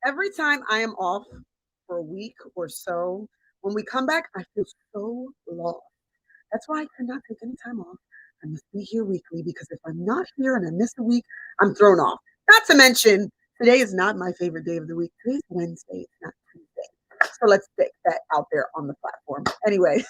Every time I am off for a week or so, when we come back, I feel so lost. That's why I cannot take any time off. I must be here weekly because if I'm not here and I miss a week, I'm thrown off. Not to mention, today is not my favorite day of the week. Today's Wednesday, it's not Tuesday. So let's stick that out there on the platform. Anyway,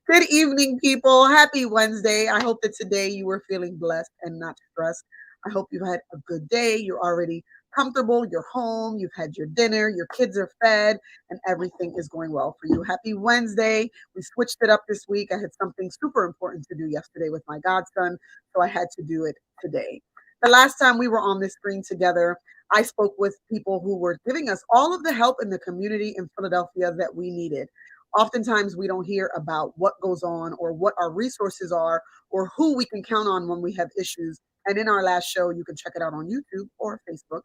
good evening, people. Happy Wednesday. I hope that today you were feeling blessed and not stressed. I hope you had a good day. You're already comfortable. You're home. You've had your dinner. Your kids are fed, and everything is going well for you. Happy Wednesday. We switched it up this week. I had something super important to do yesterday with my godson, so I had to do it today. The last time we were on this screen together, I spoke with people who were giving us all of the help in the community in Philadelphia that we needed. Oftentimes, we don't hear about what goes on or what our resources are or who we can count on when we have issues. And in our last show, you can check it out on YouTube or Facebook.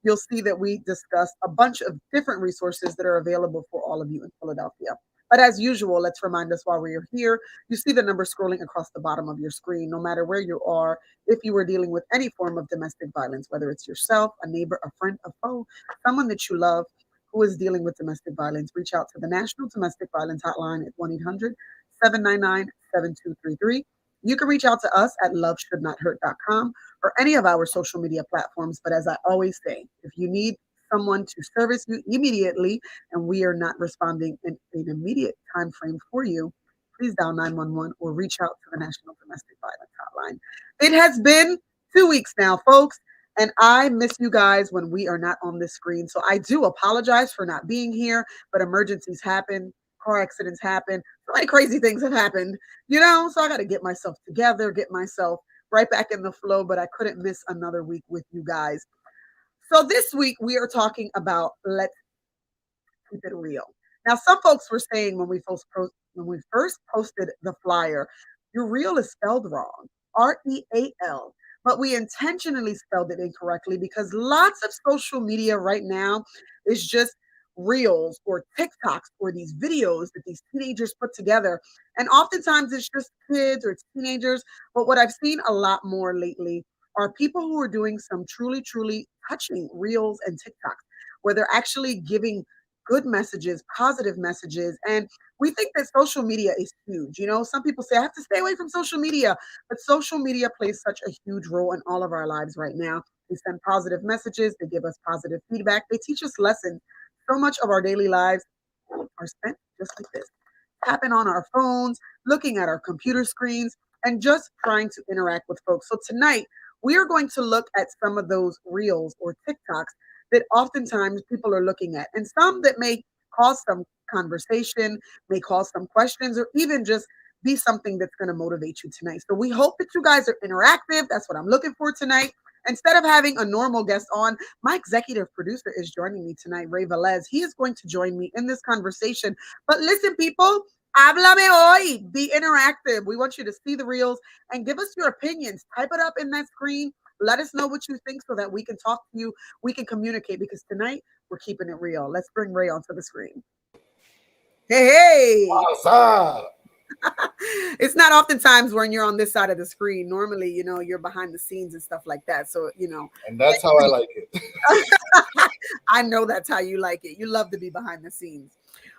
You'll see that we discussed a bunch of different resources that are available for all of you in Philadelphia. But as usual, let's remind us while we are here, you see the number scrolling across the bottom of your screen, no matter where you are, if you were dealing with any form of domestic violence, whether it's yourself, a neighbor, a friend, a foe, someone that you love who is dealing with domestic violence, reach out to the National Domestic Violence Hotline at 1-800-799-7233. You can reach out to us at loveshouldnothurt.com or any of our social media platforms. But as I always say, if you need someone to service you immediately and we are not responding in an immediate time frame for you, please dial 911 or reach out to the National Domestic Violence Hotline. It has been 2 weeks now, folks, and I miss you guys when we are not on this screen. So I do apologize for not being here, but emergencies happen, car accidents happen, so many crazy things have happened, so I got to get myself together, get myself right back in the flow, but I couldn't miss another week with you guys. So this week we are talking about let's keep it real. Now, some folks were saying when we first posted the flyer, your real is spelled wrong, REAL, but we intentionally spelled it incorrectly because lots of social media right now is just reels or TikToks or these videos that these teenagers put together. And oftentimes it's just kids or it's teenagers. But what I've seen a lot more lately are people who are doing some truly, truly touching reels and TikToks where they're actually giving good messages, positive messages. And we think that social media is huge. Some people say, I have to stay away from social media, but social media plays such a huge role in all of our lives right now. They send positive messages, they give us positive feedback, they teach us lessons. So much of our daily lives are spent just like this, tapping on our phones, looking at our computer screens, and just trying to interact with folks. So tonight, we are going to look at some of those reels or TikToks that oftentimes people are looking at, and some that may cause some conversation, may cause some questions, or even just be something that's going to motivate you tonight. So we hope that you guys are interactive. That's what I'm looking for tonight. Instead of having a normal guest on, my executive producer is joining me tonight, Ray Velez. He is going to join me in this conversation. But listen, people, háblame hoy. Be interactive. We want you to see the reels and give us your opinions. Type it up in that screen. Let us know what you think so that we can talk to you. We can communicate because tonight we're keeping it real. Let's bring Ray onto the screen. Hey, What's up? it's not oftentimes when you're on this side of the screen. Normally, you're behind the scenes and stuff like that. So, And that's how I like it. I know that's how you like it. You love to be behind the scenes.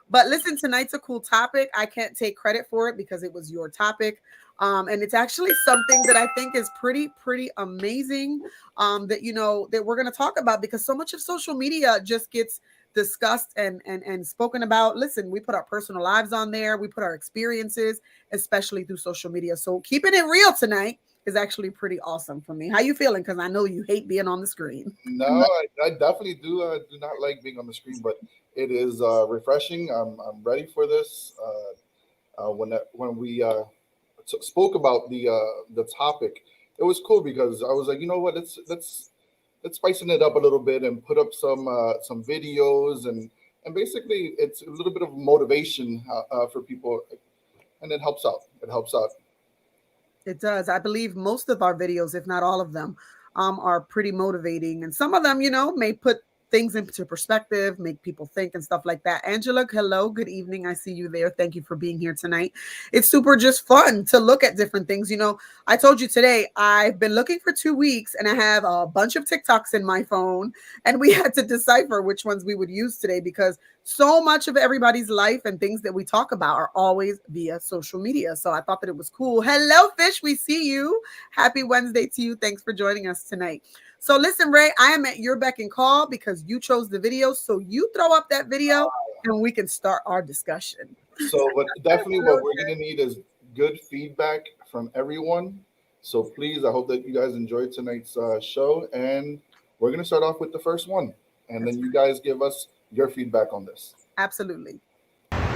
But listen, tonight's a cool topic. I can't take credit for it because it was your topic. And it's actually something that I think is pretty amazing that we're going to talk about because so much of social media just gets discussed and spoken about. Listen, we put our personal lives on there. We put our experiences, especially through social media. So keeping it real tonight is actually pretty awesome for me. How you feeling? Because I know you hate being on the screen. No, I definitely do not like being on the screen, but it is refreshing. I'm ready for this. When we spoke about the topic, it was cool because I was like, you know what, let's spicing it up a little bit and put up some videos and basically it's a little bit of motivation for people, and it helps out. It helps out. It does. I believe most of our videos, if not all of them, are pretty motivating. And some of them, may put things into perspective, make people think and stuff like that. Angela, hello, good evening. I see you there. Thank you for being here tonight. It's super just fun to look at different things. You know, I told you today, I've been looking for 2 weeks and I have a bunch of TikToks in my phone, and we had to decipher which ones we would use today because so much of everybody's life and things that we talk about are always via social media. So I thought that it was cool. Hello, Fish. We see you. Happy Wednesday to you. Thanks for joining us tonight. So listen, Ray, I am at your beck and call because you chose the video. So you throw up that video and we can start our discussion. So, but definitely what we're going to need is good feedback from everyone. So please, I hope that you guys enjoyed tonight's show. And we're going to start off with the first one. And then you guys give us your feedback on this. Absolutely.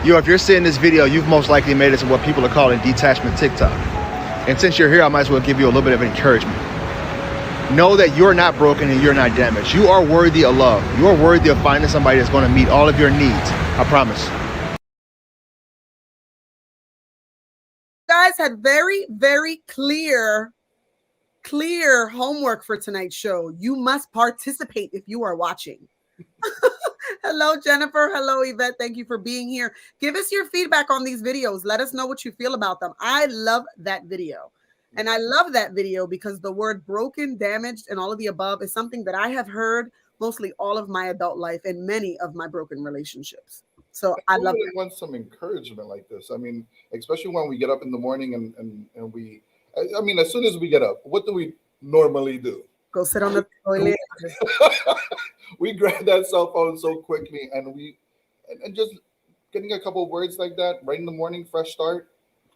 Yo, if you're seeing this video, you've most likely made it to what people are calling detachment TikTok. And since you're here, I might as well give you a little bit of encouragement. Know that you're not broken and you're not damaged. You are worthy of love. You are worthy of finding somebody that's going to meet all of your needs. I promise. Guys had very, very clear homework for tonight's show. You must participate if you are watching. Hello, Jennifer. Hello, Yvette. Thank you for being here. Give us your feedback on these videos. Let us know what you feel about them. I love that video. And I love that video because the word broken, damaged, and all of the above is something that I have heard mostly all of my adult life and many of my broken relationships. So I love it. Want some encouragement like this. I mean, especially when we get up in the morning and we, I mean, as soon as we get up, what do we normally do? Go sit on the toilet. We grab that cell phone so quickly and just getting a couple of words like that right in the morning, fresh start.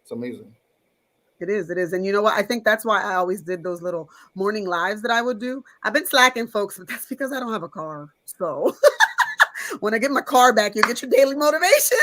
It's amazing. It is. And you know what? I think that's why I always did those little morning lives that I would do. I've been slacking, folks, but that's because I don't have a car. So when I get my car back, you'll get your daily motivation.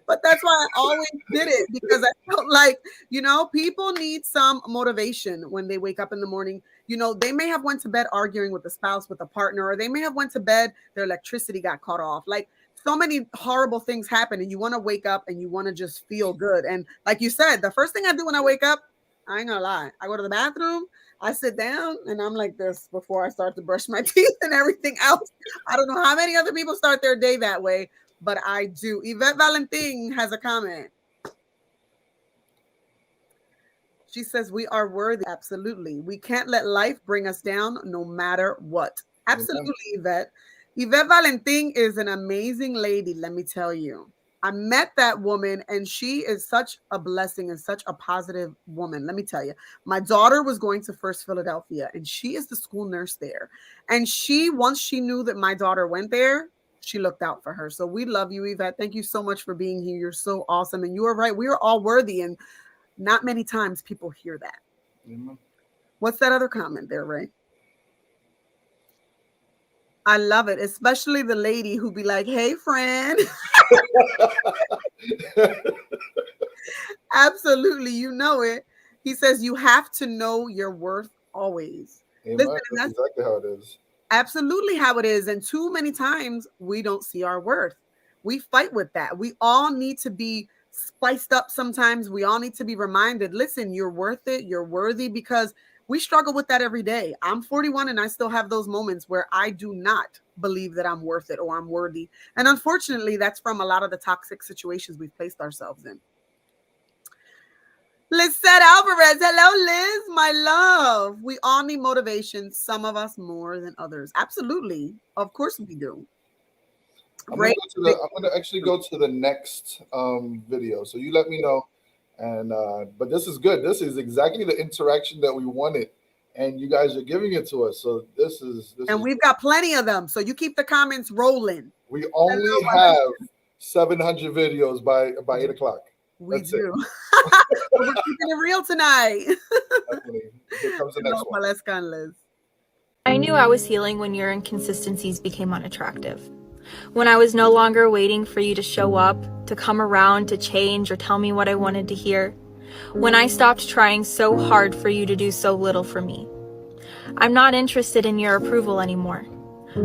But that's why I always did it, because I felt like, you know, people need some motivation when they wake up in the morning. You know, they may have went to bed arguing with a spouse, with a partner, or they may have went to bed, their electricity got cut off. Like, so many horrible things happen, and you want to wake up and you want to just feel good. And like you said, the first thing I do when I wake up, I ain't gonna lie, I go to the bathroom, I sit down, and I'm like this before I start to brush my teeth and everything else. I don't know how many other people start their day that way, but I do. Yvette Valentin has a comment. She says, we are worthy. Absolutely. We can't let life bring us down no matter what. Absolutely, Yvette. Yvette Valentin is an amazing lady, let me tell you. I met that woman, and she is such a blessing and such a positive woman. Let me tell you, my daughter was going to First Philadelphia, and she is the school nurse there. And once she knew that my daughter went there, she looked out for her. So we love you, Yvette. Thank you so much for being here. You're so awesome. And you are right. We are all worthy. And not many times people hear that. Mm-hmm. What's that other comment there, Ray? I love it, especially the lady who be like, hey, friend. Absolutely. You know it. He says you have to know your worth always. Listen, that's exactly how it is. Absolutely how it is. And too many times we don't see our worth. We fight with that. We all need to be spiced up sometimes. We all need to be reminded, listen, you're worth it. You're worthy, because we struggle with that every day. I'm 41 and I still have those moments where I do not believe that I'm worth it or I'm worthy. And unfortunately, that's from a lot of the toxic situations we've placed ourselves in. Lizette Alvarez. Hello, Liz, my love. We all need motivation. Some of us more than others. Absolutely. Of course we do. I'm going to actually go to the next video. So you let me know. And but this is good. This is exactly the interaction that we wanted, and you guys are giving it to us. So this is we've got plenty of them. So you keep the comments rolling. We only have 700 videos by 8 o'clock. We do. We're keeping it real tonight. Definitely. Here comes the next one. Liz. I knew I was healing when your inconsistencies became unattractive. When I was no longer waiting for you to show up, to come around, to change, or tell me what I wanted to hear. When I stopped trying so hard for you to do so little for me. I'm not interested in your approval anymore.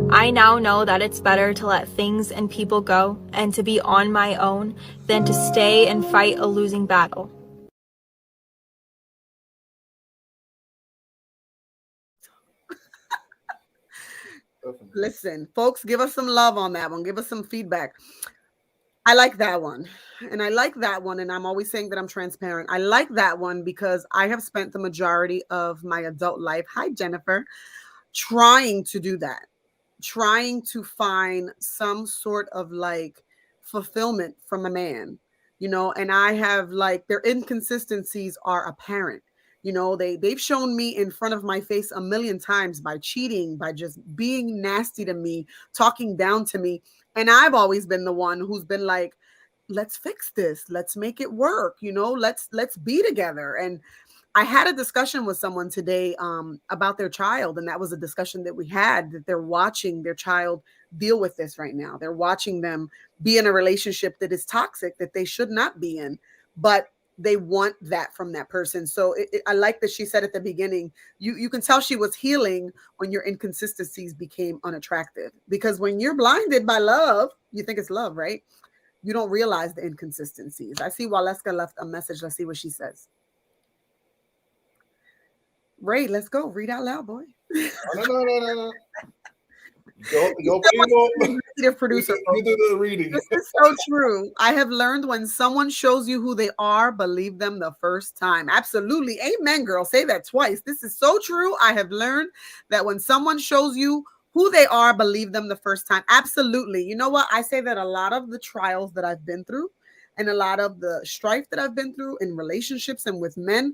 I now know that it's better to let things and people go and to be on my own than to stay and fight a losing battle. Definitely. Listen, folks, give us some love on that one. Give us some feedback. I like that one. And I like that one. And I'm always saying that I'm transparent. I like that one because I have spent the majority of my adult life, hi, Jennifer, trying to do that, trying to find some sort of like fulfillment from a man, and I have like their inconsistencies are apparent. They've shown me in front of my face a million times by cheating, by just being nasty to me, talking down to me. And I've always been the one who's been like, let's fix this, let's make it work, let's be together. And I had a discussion with someone today about their child, and that was a discussion that we had, that they're watching their child deal with this right now. They're watching them be in a relationship that is toxic, that they should not be in, but they want that from that person. So I like that she said at the beginning, you can tell she was healing when your inconsistencies became unattractive. Because when you're blinded by love, you think it's love, right? You don't realize the inconsistencies. I see Waleska left a message. Let's see what she says. Ray, let's go. Read out loud, boy. No. Yo primo, Executive producer. you do the reading. This is so true. I have learned when someone shows you who they are, believe them the first time. Absolutely. Amen, girl. Say that twice. This is so true. I have learned that when someone shows you who they are, believe them the first time. Absolutely. You know what? I say that a lot of the trials that I've been through and a lot of the strife that I've been through in relationships and with men,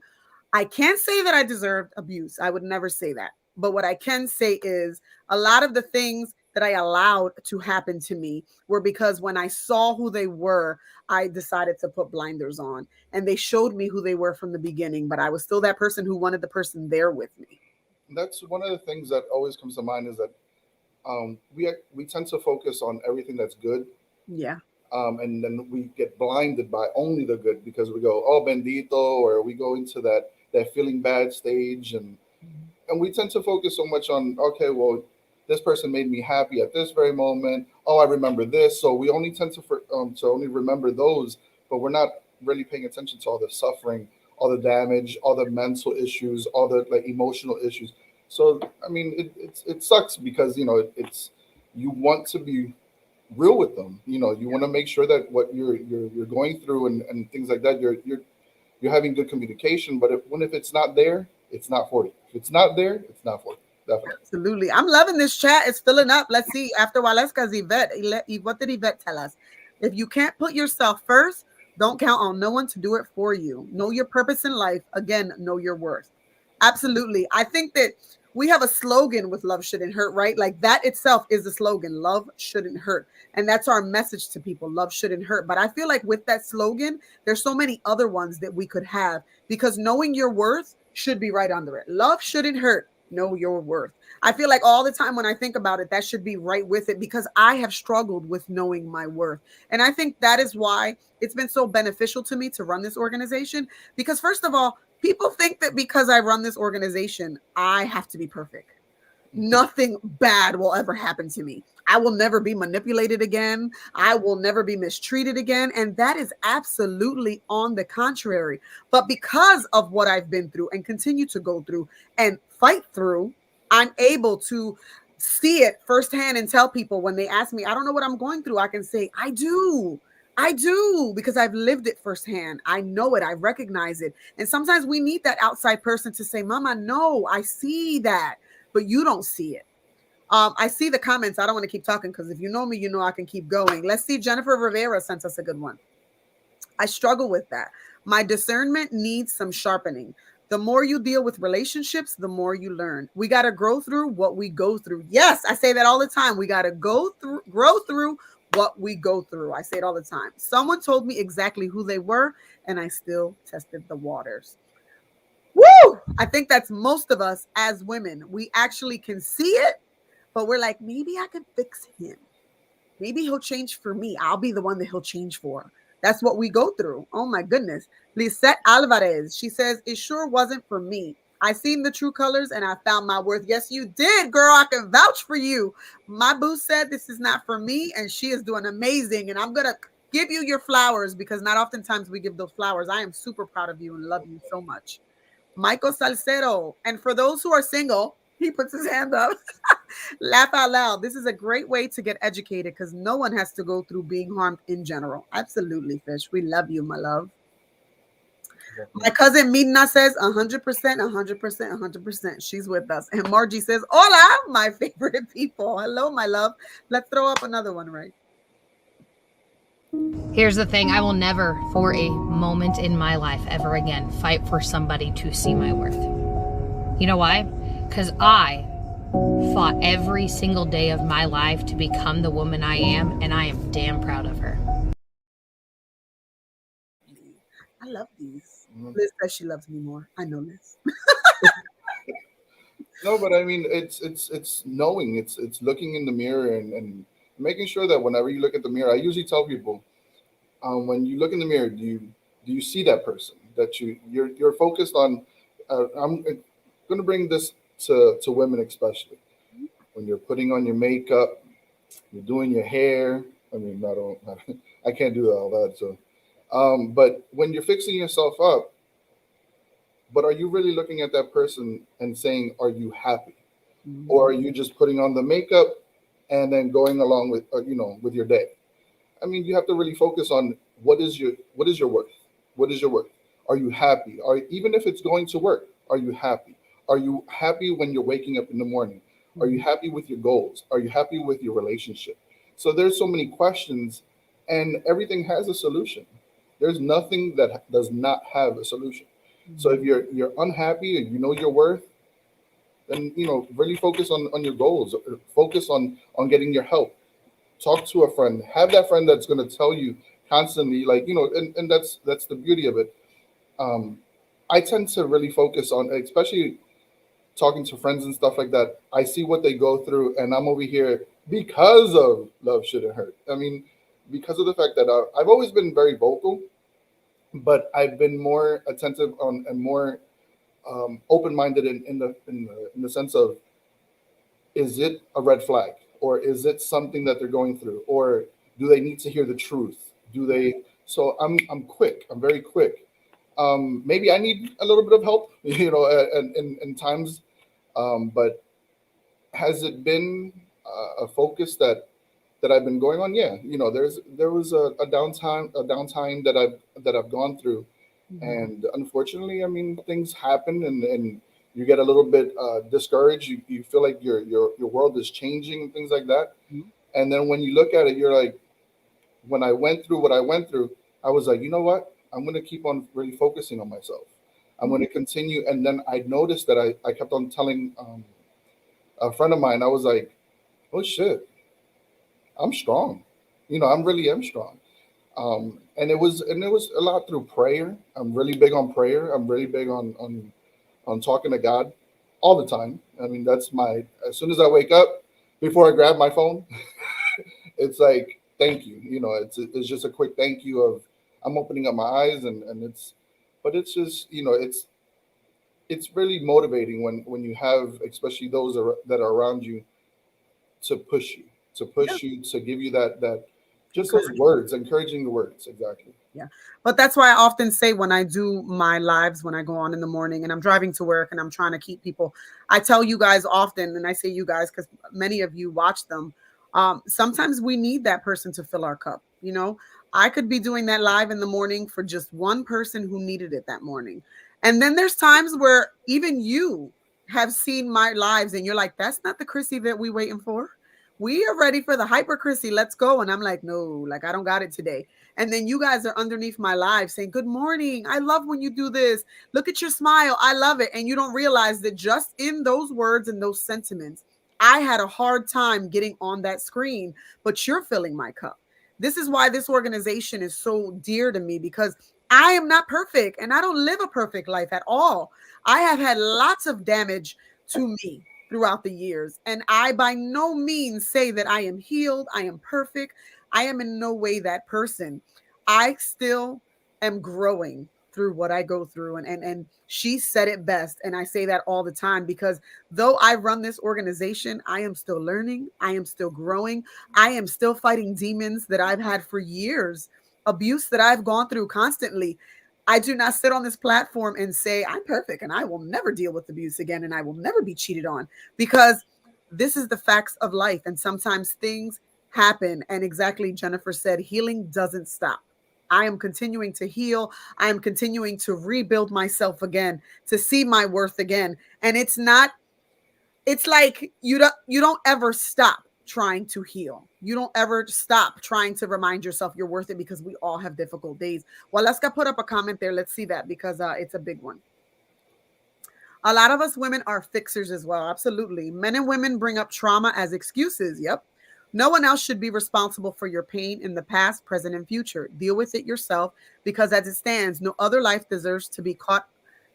I can't say that I deserved abuse. I would never say that. But what I can say is a lot of the things that I allowed to happen to me were because when I saw who they were, I decided to put blinders on. And they showed me who they were from the beginning, but I was still that person who wanted the person there with me. That's one of the things that always comes to mind, is that we tend to focus on everything that's good. Yeah. And then we get blinded by only the good, because we go, oh, bendito, or we go into that feeling bad stage, and we tend to focus so much on, okay, well, this person made me happy at this very moment. Oh, I remember this. So we only tend to only remember those, but we're not really paying attention to all the suffering, all the damage, all the mental issues, all the like emotional issues. So I mean, it sucks because it's you want to be real with them. You want to make sure that what you're going through and things like that, you're having good communication. But if it's not there, it's not for you. If it's not there, it's not for you. Definitely. Absolutely. I'm loving this chat. It's filling up. Let's see. After Waleska's Yvette, what did Yvette tell us? If you can't put yourself first, don't count on no one to do it for you. Know your purpose in life. Again, know your worth. Absolutely. I think that we have a slogan with Love Shouldn't Hurt, right? Like that itself is the slogan. Love shouldn't hurt. And that's our message to people. Love shouldn't hurt. But I feel like with that slogan, there's so many other ones that we could have, because knowing your worth should be right under it. Love shouldn't hurt. Know your worth. I feel like all the time when I think about it, that should be right with it, because I have struggled with knowing my worth. And I think that is why it's been so beneficial to me to run this organization. Because first of all, people think that because I run this organization, I have to be perfect. Nothing bad will ever happen to me. I will never be manipulated again. I will never be mistreated again. And that is absolutely on the contrary. But because of what I've been through and continue to go through and fight through, I'm able to see it firsthand and tell people when they ask me, I don't know what I'm going through, I can say, I do, because I've lived it firsthand. I know it. I recognize it. And sometimes we need that outside person to say, Mama, no, I see that, but you don't see it. I see the comments. I don't want to keep talking because if you know me, you know I can keep going. Let's see. Jennifer Rivera sent us a good one. I struggle with that. My discernment needs some sharpening. The more you deal with relationships, the more you learn. We got to grow through what we go through. Yes, I say that all the time. We got to grow through what we go through. I say it all the time. Someone told me exactly who they were, and I still tested the waters. Woo! I think that's most of us as women. We actually can see it, but we're like, maybe I can fix him. Maybe he'll change for me. I'll be the one that he'll change for. That's what we go through. Oh my goodness. Lisette Alvarez, she says, it sure wasn't for me. I seen the true colors and I found my worth. Yes, you did, girl. I can vouch for you. My boo said this is not for me, and she is doing amazing. And I'm going to give you your flowers because not oftentimes we give those flowers. I am super proud of you and love you so much. Michael Salcero. And for those who are single, he puts his hand up. Laugh out loud. This is a great way to get educated because no one has to go through being harmed in general. Absolutely, Fish. We love you, my love. My cousin Midna says 100%, 100%, 100%. She's with us. And Margie says, hola, my favorite people. Hello, my love. Let's throw up another one, right? Here's the thing. I will never, for a moment in my life ever again, fight for somebody to see my worth. You know why? Because I fought every single day of my life to become the woman I am, and I am damn proud of her. I love these. Liz says she loves me more. I know Liz. No, but I mean, it's knowing, it's looking in the mirror and making sure that whenever you look at the mirror, I usually tell people, when you look in the mirror, do you see that person that you're focused on? I'm going to bring this to women especially. When you're putting on your makeup, you're doing your hair. I mean, I can't do all that. So, but when you're fixing yourself up, but are you really looking at that person and saying, are you happy? Or are you just putting on the makeup and then going along with, with your day? I mean, you have to really focus on what is your worth? What is your worth? Are you happy? Even if it's going to work, are you happy? Are you happy when you're waking up in the morning? Are you happy with your goals? Are you happy with your relationship? So there's so many questions, and everything has a solution. There's nothing that does not have a solution. So if you're unhappy and you know your worth, then really focus on your goals. Focus on getting your help. Talk to a friend. Have that friend that's going to tell you constantly, and that's the beauty of it. I tend to really focus on, especially talking to friends and stuff like that. I see what they go through, and I'm over here because of Love Shouldn't Hurt. I mean, because of the fact that I've always been very vocal, but I've been more attentive on and more open-minded in the sense of, is it a red flag, or is it something that they're going through, or do they need to hear the truth? So I'm quick. I'm very quick. Maybe I need a little bit of help, in times. But has it been a focus that I've been going on? Yeah, there was a downtime that I've gone through, and unfortunately, I mean, things happen, and you get a little bit discouraged. You feel like your world is changing and things like that. And then when you look at it, you're like, when I went through what I went through, I was like, you know what? I'm going to keep on really focusing on myself. I'm going to continue. And then I noticed that I kept on telling a friend of mine, I was like, oh shit, I'm strong. I'm really am strong. And it was a lot through prayer. I'm really big on prayer. I'm really big on talking to God all the time. I mean, that's as soon as I wake up, before I grab my phone, it's like, thank you. It's just a quick thank you of, I'm opening up my eyes, and it's just, it's really motivating when you have, especially those that are around you, to push you, to give you that just those words, encouraging words. Exactly. Yeah. But that's why I often say, when I do my lives, when I go on in the morning and I'm driving to work and I'm trying to keep people, I tell you guys often, and I say you guys because many of you watch them, sometimes we need that person to fill our cup. I could be doing that live in the morning for just one person who needed it that morning. And then there's times where even you have seen my lives and you're like, that's not the Chrissy that we waiting for. We are ready for the hyper Chrissy. Let's go. And I'm like, no, I don't got it today. And then you guys are underneath my live saying, good morning. I love when you do this. Look at your smile. I love it. And you don't realize that just in those words and those sentiments, I had a hard time getting on that screen, but you're filling my cup. This is why this organization is so dear to me, because I am not perfect and I don't live a perfect life at all. I have had lots of damage to me throughout the years, and I by no means say that I am healed. I am perfect. I am in no way that person. I still am growing through what I go through. And she said it best. And I say that all the time, because though I run this organization, I am still learning. I am still growing. I am still fighting demons that I've had for years, abuse that I've gone through constantly. I do not sit on this platform and say I'm perfect and I will never deal with abuse again and I will never be cheated on, because This is the facts of life. And sometimes things happen. And exactly, Jennifer said, healing doesn't stop. I am continuing to heal. I am continuing to rebuild myself again, to see my worth again. And it's like you don't ever stop trying to heal. You don't ever stop trying to remind yourself you're worth it, because we all have difficult days. Well, let's go put up a comment there. Let's see that, because it's a big one. A lot of us women are fixers as well. Absolutely. Men and women bring up trauma as excuses. Yep. No one else should be responsible for your pain in the past, present, and future. Deal with it yourself, because as it stands, no other life deserves to be caught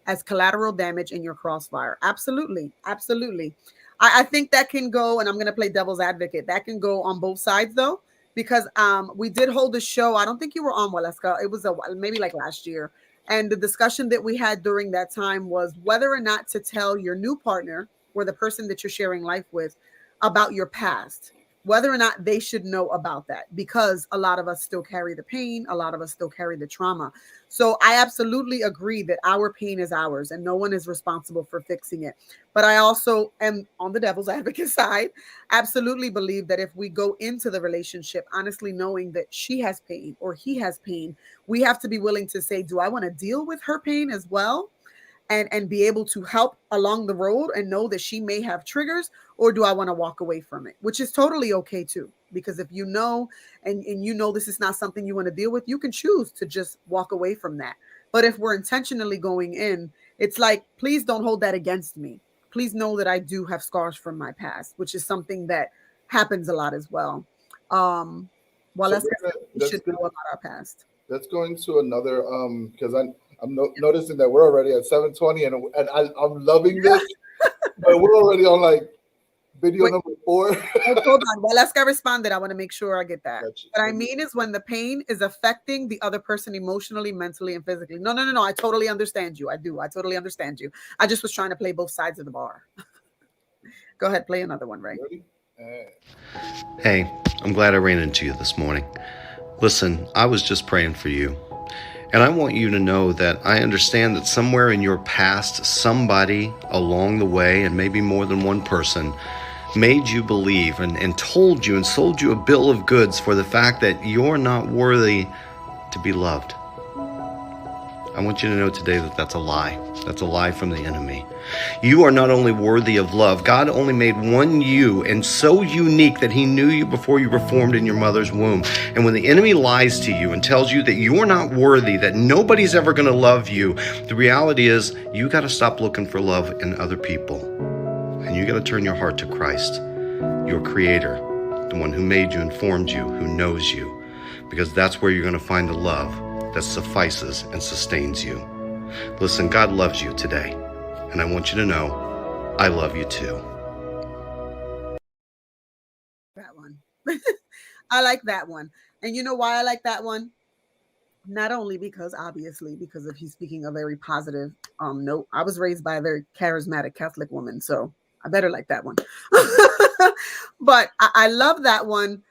as collateral damage in your crossfire. Absolutely. Absolutely. I think that can go, and I'm going to play devil's advocate. That can go on both sides, though, because we did hold a show. I don't think you were on, Waleska. It was maybe like last year. And the discussion that we had during that time was whether or not to tell your new partner or the person that you're sharing life with about your past, whether or not they should know about that, because a lot of us still carry the pain. A lot of us still carry the trauma. So I absolutely agree that our pain is ours and no one is responsible for fixing it. But I also am on the devil's advocate side. Absolutely believe that if we go into the relationship, honestly knowing that she has pain or he has pain, we have to be willing to say, do I want to deal with her pain as well? And be able to help along the road and know that she may have triggers, or do I want to walk away from it, which is totally okay too. Because if you know, and you know this is not something you want to deal with, you can choose to just walk away from that. But if we're intentionally going in, it's like, please don't hold that against me. Please know that I do have scars from my past, which is something that happens a lot as well. Well, So we should know about our past. let's go into another because I'm noticing that we're already at 7:20 and I'm loving this, but we're already on like video number 4. Hold on. Well, let's get responded. I want to make sure I get that. Gotcha. What I mean is when the pain is affecting the other person emotionally, mentally, and physically. No. I totally understand you. I do. I totally understand you. I just was trying to play both sides of the bar. Go ahead, play another one, Ray. Ready? Hey, I'm glad I ran into you this morning. Listen, I was just praying for you. And I want you to know that I understand that somewhere in your past, somebody along the way, and maybe more than one person, made you believe and told you and sold you a bill of goods for the fact that you're not worthy to be loved. I want you to know today that that's a lie. That's a lie from the enemy. You are not only worthy of love, God only made one you, and so unique that he knew you before you were formed in your mother's womb. And when the enemy lies to you and tells you that you're not worthy, that nobody's ever going to love you, the reality is you got to stop looking for love in other people. And you got to turn your heart to Christ, your creator, the one who made you and formed you, who knows you, because that's where you're going to find the love that suffices and sustains you. Listen, God loves you today, and I want you to know I love you too. That one. I like that one. And you know why I like that one? Not only because, obviously, because of he's speaking a very positive note. I was raised by a very charismatic Catholic woman, so I better like that one. But I love that one,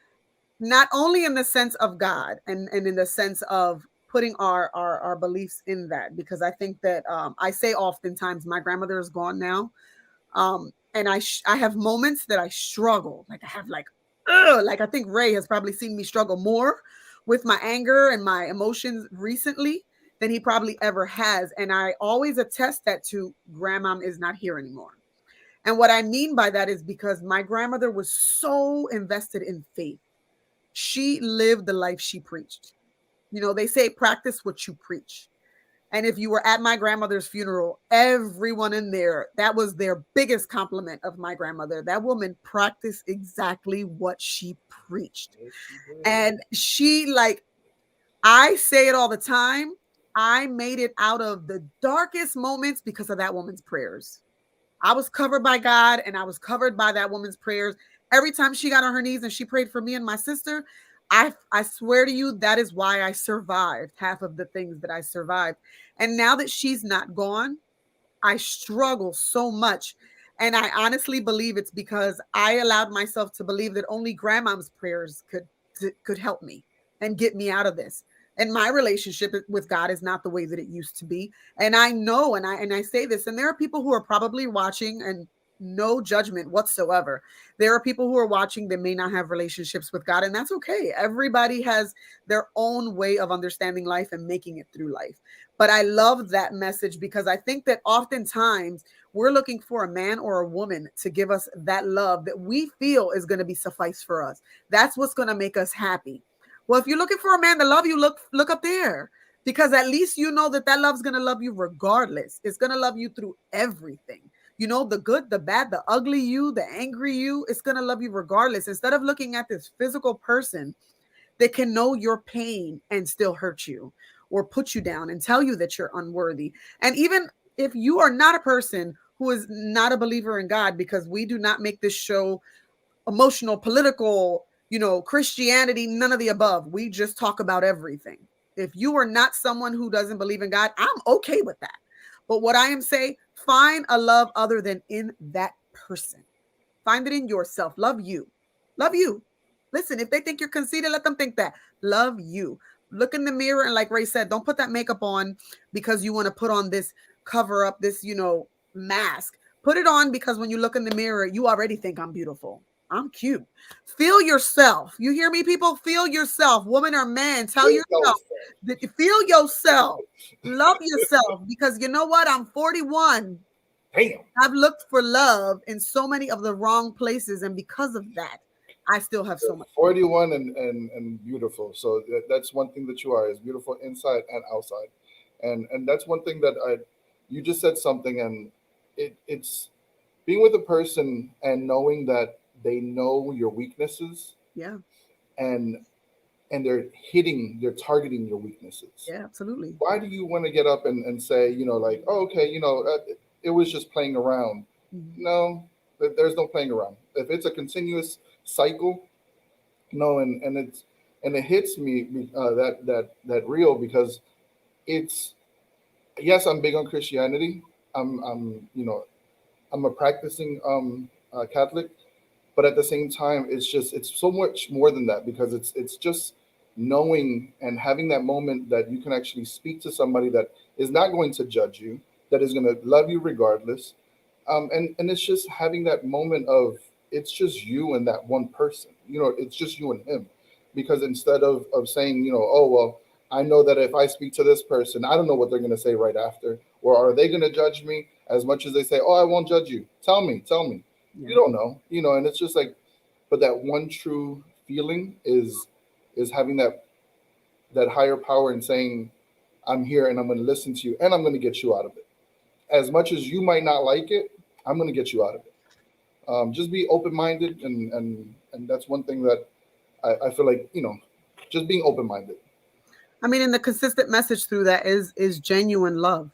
not only in the sense of God and in the sense of putting our beliefs in that, because I think that I say oftentimes my grandmother is gone now, and I have moments that I struggle, like I have like I think Ray has probably seen me struggle more with my anger and my emotions recently than he probably ever has, and I always attest that to grandma is not here anymore. And what I mean by that is because my grandmother was so invested in faith. She lived the life she preached. You know, they say practice what you preach. And if you were at my grandmother's funeral, everyone in there, that was their biggest compliment of my grandmother. That woman practiced exactly what she preached. And she, like, I say it all the time, I made it out of the darkest moments because of that woman's prayers. I was covered by God and I was covered by that woman's prayers. Every time she got on her knees and she prayed for me and my sister, I swear to you, that is why I survived half of the things that I survived. And now that she's not gone, I struggle so much. And I honestly believe it's because I allowed myself to believe that only grandma's prayers could help me and get me out of this. And my relationship with God is not the way that it used to be. And I know, and I say this, and there are people who are probably watching and no judgment whatsoever. There are people who are watching that may not have relationships with God, and that's okay. Everybody has their own way of understanding life and making it through life. But I love that message because I think that oftentimes we're looking for a man or a woman to give us that love that we feel is going to be suffice for us. That's what's going to make us happy. Well, if you're looking for a man to love you, look up there, because at least you know that love's going to love you regardless. It's going to love you through everything. You know, the good, the bad, the ugly you, the angry you, it's going to love you regardless. Instead of looking at this physical person that can know your pain and still hurt you or put you down and tell you that you're unworthy. And even if you are not a person who is not a believer in God, because we do not make this show emotional, political, Christianity, none of the above. We just talk about everything. If you are not someone who doesn't believe in God, I'm okay with that. But what I am saying, find a love other than in that person. Find it in yourself. Love you. Love you. Listen, if they think you're conceited, let them think that. Love you. Look in the mirror and, like Ray said, don't put that makeup on because you want to put on this cover up, this, mask. Put it on because when you look in the mirror, you already think I'm beautiful. I'm cute. Feel yourself. You hear me, people? Feel yourself. Woman or man, tell yourself. Feel yourself. Love yourself, because you know what? I'm 41. Damn. I've looked for love in so many of the wrong places, and because of that, I still have so much. 41 and beautiful. So that's one thing that you are, is beautiful inside and outside. And that's one thing that you just said something, and it's being with a person and knowing that they know your weaknesses. Yeah. And they're targeting your weaknesses. Yeah, absolutely. Why do you want to get up and say, like, oh, okay, it was just playing around? Mm-hmm. No, there's no playing around. If it's a continuous cycle, no, and it hits me that real, because it's, yes, I'm big on Christianity. I'm a practicing Catholic, but at the same time, it's so much more than that, because it's just knowing and having that moment that you can actually speak to somebody that is not going to judge you, that is going to love you regardless. And it's just having that moment of, it's just you and that one person, it's just you and him. Because instead of saying, oh, well, I know that if I speak to this person, I don't know what they're going to say right after, or are they going to judge me as much as they say, oh, I won't judge you. Tell me. Yeah. You don't know, and it's just like, but that one true feeling is having that higher power and saying, I'm here and I'm going to listen to you and I'm going to get you out of it. As much as you might not like it, I'm going to get you out of it. Just be open-minded, and that's one thing that I feel like, just being open-minded. I mean, and the consistent message through that is genuine love.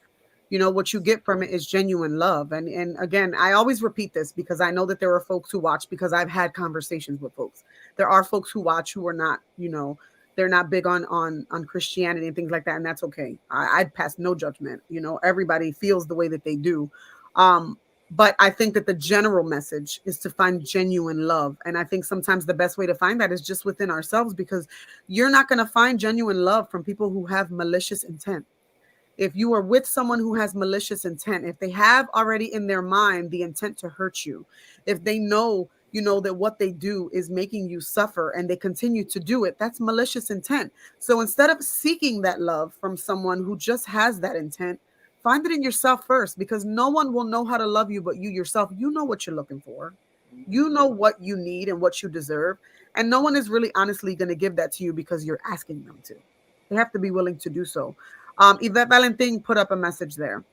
What you get from it is genuine love. And again, I always repeat this because I know that there are folks who watch, because I've had conversations with folks. There are folks who watch who are not, they're not big on Christianity and things like that. And that's okay. I'd pass no judgment. Everybody feels the way that they do. But I think that the general message is to find genuine love. And I think sometimes the best way to find that is just within ourselves, because you're not going to find genuine love from people who have malicious intent. If you are with someone who has malicious intent, if they have already in their mind the intent to hurt you, if they know, that what they do is making you suffer and they continue to do it, that's malicious intent. So instead of seeking that love from someone who just has that intent, find it in yourself first, because no one will know how to love you but you yourself. You know what you're looking for. You know what you need and what you deserve. And no one is really honestly going to give that to you because you're asking them to. They have to be willing to do so. Yvette Valentin put up a message there.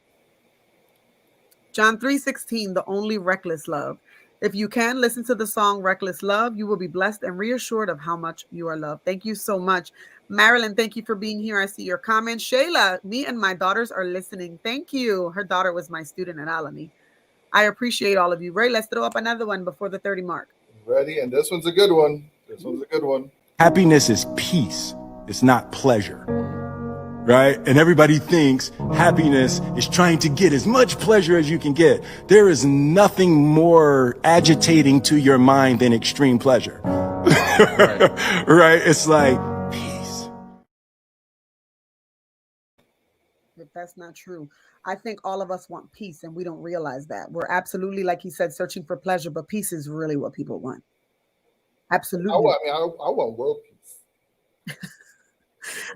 John 3:16, the only reckless love. If you can listen to the song Reckless Love, you will be blessed and reassured of how much you are loved. Thank you so much. Marilyn, thank you for being here. I see your comment. Shayla, me and my daughters are listening. Thank you. Her daughter was my student at Alamy. I appreciate all of you. Ray, let's throw up another one before the 30 mark. Ready? And this one's a good one. Happiness is peace. It's not pleasure. Right? And everybody thinks happiness is trying to get as much pleasure as you can get. There is nothing more agitating to your mind than extreme pleasure. Right? Right? It's like peace. If that's not true. I think all of us want peace and we don't realize that. We're absolutely, like he said, searching for pleasure, but peace is really what people want. Absolutely. I want world peace.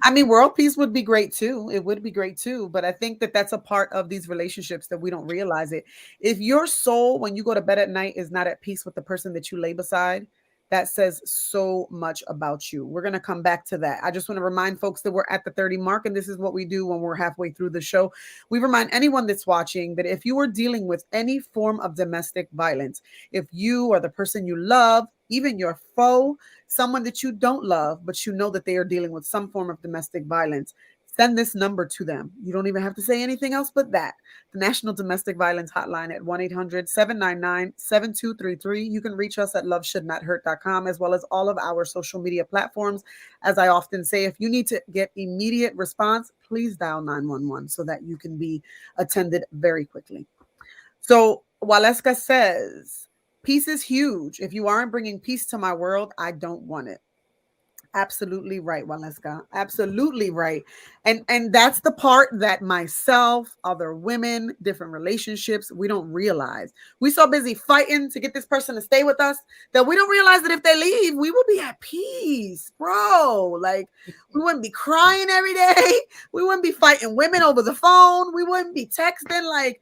I mean, world peace would be great too. It would be great too. But I think that that's a part of these relationships that we don't realize it. If your soul, when you go to bed at night, is not at peace with the person that you lay beside, that says so much about you. We're going to come back to that. I just want to remind folks that we're at the 30 mark, and this is what we do when we're halfway through the show. We remind anyone that's watching that if you are dealing with any form of domestic violence, if you or the person you love, even your foe, someone that you don't love, but you know that they are dealing with some form of domestic violence, send this number to them. You don't even have to say anything else but that. The National Domestic Violence Hotline at 1-800-799-7233. You can reach us at loveshouldnothurt.com, as well as all of our social media platforms. As I often say, if you need to get immediate response, please dial 911 so that you can be attended very quickly. So Waleska says, peace is huge. If you aren't bringing peace to my world, I don't want it. Absolutely right, Waleska. Absolutely right. And that's the part that myself, other women, different relationships, we don't realize. We so busy fighting to get this person to stay with us that we don't realize that if they leave, we will be at peace, bro. Like, we wouldn't be crying every day. We wouldn't be fighting women over the phone. We wouldn't be texting. Like,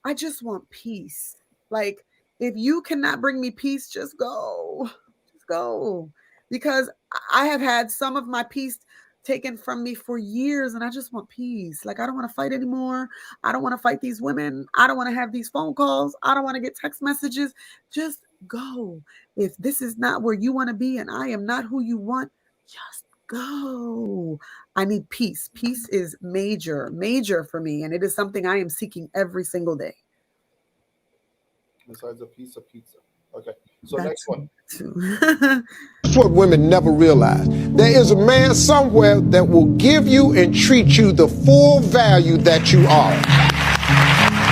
I just want peace. Like, if you cannot bring me peace, just go. Just go. Because I have had some of my peace taken from me for years, and I just want peace. Like, I don't want to fight anymore. I don't want to fight these women. I don't want to have these phone calls. I don't want to get text messages. Just go. If this is not where you want to be and I am not who you want, just go. I need peace. Peace is major, major for me, and it is something I am seeking every single day. Besides a piece of pizza. Okay. So next one. That's what women never realize. There is a man somewhere that will give you and treat you the full value that you are.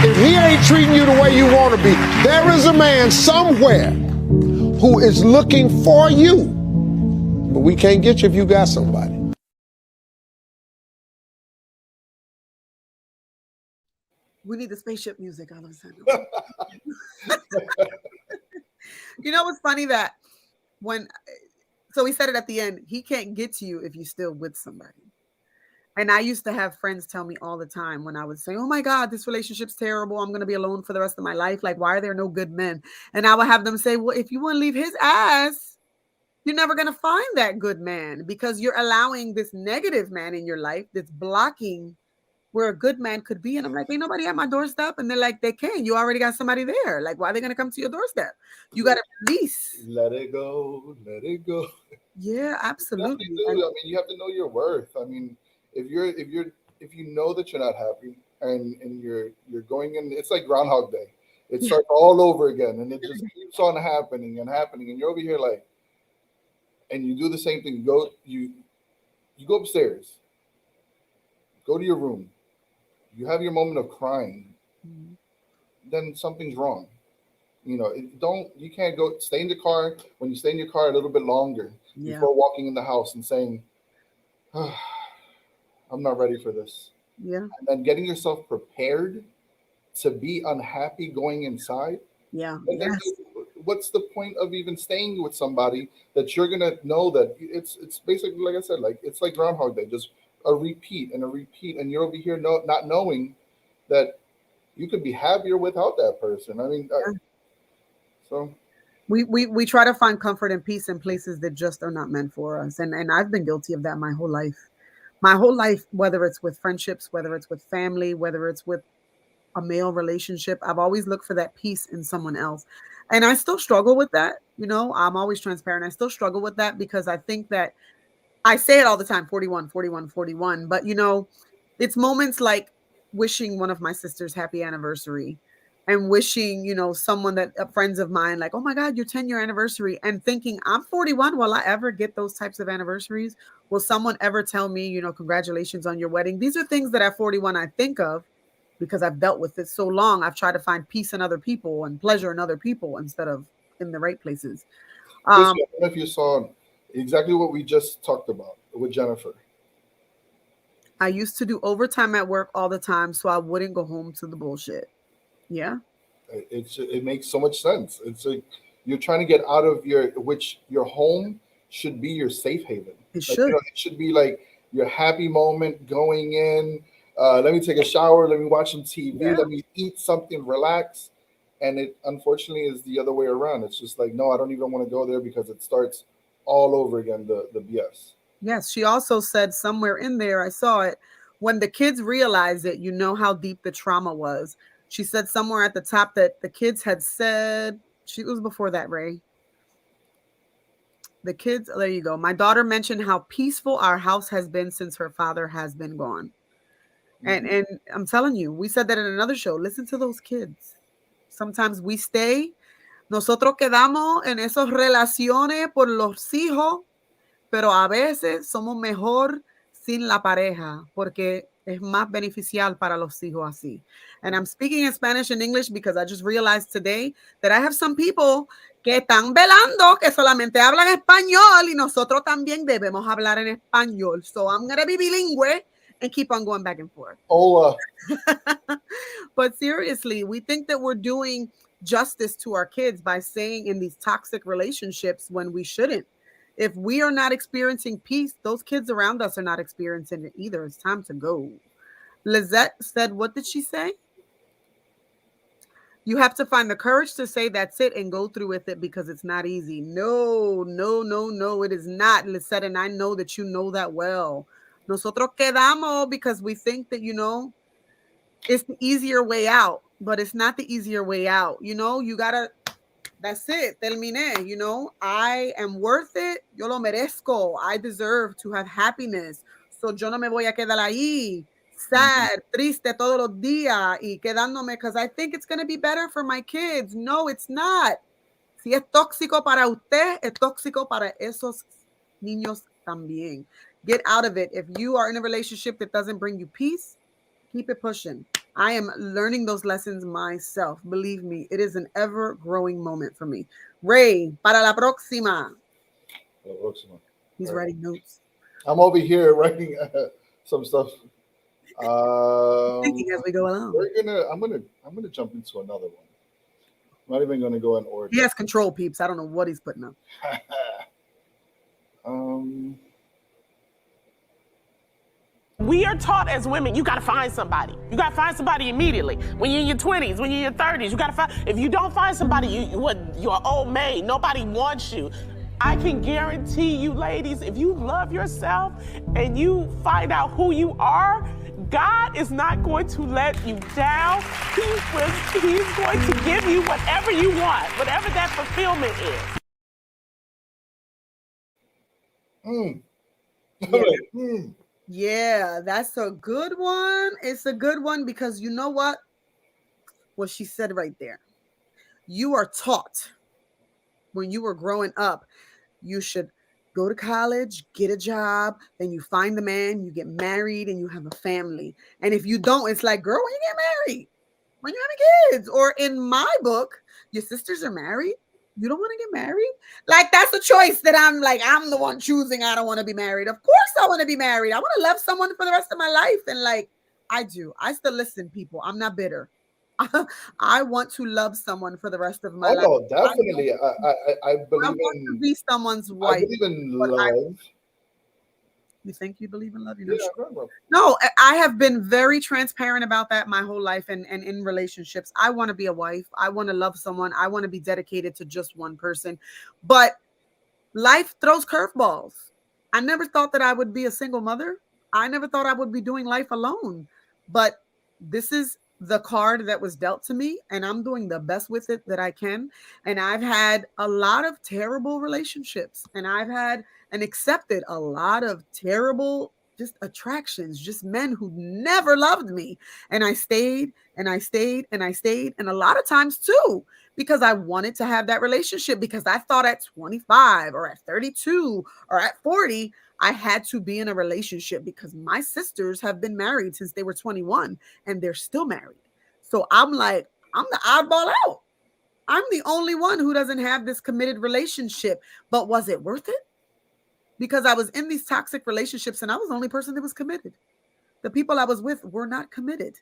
If he ain't treating you the way you want to be, there is a man somewhere who is looking for you. But we can't get you if you got somebody. We need the spaceship music all of a sudden. You know what's funny that so he said it at the end, he can't get to you if you're still with somebody. And I used to have friends tell me all the time when I would say, oh my God, this relationship's terrible. I'm going to be alone for the rest of my life. Like, why are there no good men? And I would have them say, well, if you want to leave his ass, you're never going to find that good man because you're allowing this negative man in your life that's blocking where a good man could be. And I'm like, ain't nobody at my doorstep. And they're like, they can. You already got somebody there. Like, why are they going to come to your doorstep? You got to release. Let it go. Let it go. Yeah, absolutely. I mean, you have to know your worth. I mean, if you know that you're not happy and you're going in, it's like Groundhog Day. It starts all over again, and it just keeps on happening and happening. And you're over here like, and you do the same thing. You go upstairs, go to your room. You have your moment of crying, then something's wrong. You know, you can't stay in the car. When you stay in your car a little bit longer before walking in the house and saying, oh, I'm not ready for this. Yeah. And then getting yourself prepared to be unhappy going inside. Yeah. Yes. What's the point of even staying with somebody that you're going to know that it's basically, like I said, like it's like Groundhog Day, just a repeat and a repeat, and you're over here not knowing that you could be happier without that person. I mean, so we try to find comfort and peace in places that just are not meant for us, and I've been guilty of that my whole life, whether it's with friendships, whether it's with family, whether it's with a male relationship. I've always looked for that peace in someone else, and I still struggle with that. You know, I'm always transparent. I still struggle with that because I think that I say it all the time, 41, 41, 41. But, you know, it's moments like wishing one of my sisters happy anniversary and wishing, you know, someone friends of mine, like, oh my God, your 10-year anniversary, and thinking I'm 41. Will I ever get those types of anniversaries? Will someone ever tell me, you know, congratulations on your wedding? These are things that at 41 I think of because I've dealt with it so long. I've tried to find peace in other people and pleasure in other people instead of in the right places. I don't know if you saw exactly what we just talked about with Jennifer. I used to do overtime at work all the time so I wouldn't go home to the bullshit. Yeah. It makes so much sense. It's like you're trying to get out of your home should be your safe haven. It Like, should. it should be like your happy moment going in. Let me take a shower. Let me watch some TV. Yeah. Let me eat something, relax. And it unfortunately is the other way around. It's just like, no, I don't even want to go there because it starts all over again, the BS. Yes, she also said somewhere in there, I saw it, when the kids realized it, you know how deep the trauma was. She said somewhere at the top that the kids had said, she was before that, Ray. The kids, there you go. My daughter mentioned how peaceful our house has been since her father has been gone. And I'm telling you, we said that in another show. Listen to those kids. Sometimes we stay, nosotros quedamos en esas relaciones por los hijos, pero a veces somos mejor sin la pareja porque es más beneficial para los hijos así. And I'm speaking in Spanish and English because I just realized today that I have some people que están velando que solamente hablan español y nosotros también debemos hablar en español. So I'm going to be bilingüe and keep on going back and forth. Hola. But seriously, we think that we're doing justice to our kids by saying in these toxic relationships when we shouldn't. If we are not experiencing peace, those kids around us are not experiencing it either. It's time to go. Lizette said, what did she say? You have to find the courage to say that's it and go through with it because it's not easy. No, it is not, Lizette, and I know that you know that well. Nosotros quedamos because we think that, it's the easier way out, but it's not the easier way out. You gotta, that's it, terminé, I am worth it, yo lo merezco, I deserve to have happiness, so yo no me voy a quedar ahí, sad, triste todos los días, y quedándome because I think it's going to be better for my kids. No, it's not. Si es tóxico para usted, es tóxico para esos niños también. Get out of it. If you are in a relationship that doesn't bring you peace, keep it pushing. I am learning those lessons myself. Believe me, it is an ever-growing moment for me. Ray, para la próxima. He's writing notes. I'm over here writing some stuff. Thinking as we go along. I'm gonna jump into another one. I'm not even gonna go in order. He has control, peeps. I don't know what he's putting up. We are taught as women, you got to find somebody. You got to find somebody immediately. When you're in your 20s, when you're in your 30s, you got to find. If you don't find somebody, you're old maid. Nobody wants you. I can guarantee you, ladies, if you love yourself and you find out who you are, God is not going to let you down. He's going to give you whatever you want, whatever that fulfillment is. Yeah, that's a good one. It's a good one because you know what? What she said right there. You are taught when you were growing up, you should go to college, get a job, then you find the man, you get married, and you have a family. And if you don't, it's like, girl, when you get married, when you have kids, or in my book, your sisters are married. You don't want to get married? Like, that's a choice that I'm the one choosing. I don't want to be married. Of course I want to be married. I want to love someone for the rest of my life. And I do. I still listen, people. I'm not bitter. I want to love someone for the rest of my life. Oh, definitely. I believe I want to be someone's wife. I believe in love. You think you believe in love? No, I have been very transparent about that my whole life and in relationships. I want to be a wife. I want to love someone. I want to be dedicated to just one person. But life throws curveballs. I never thought that I would be a single mother. I never thought I would be doing life alone. But this is the card that was dealt to me, and I'm doing the best with it that I can. And I've had a lot of terrible relationships, and I've had and accepted a lot of terrible just attractions, just men who never loved me. And I stayed and I stayed and I stayed. And a lot of times too, because I wanted to have that relationship, because I thought at 25 or at 32 or at 40, I had to be in a relationship because my sisters have been married since they were 21 and they're still married. So I'm like, I'm the oddball out. I'm the only one who doesn't have this committed relationship. But was it worth it? Because I was in these toxic relationships and I was the only person that was committed. the people I was with were not committed.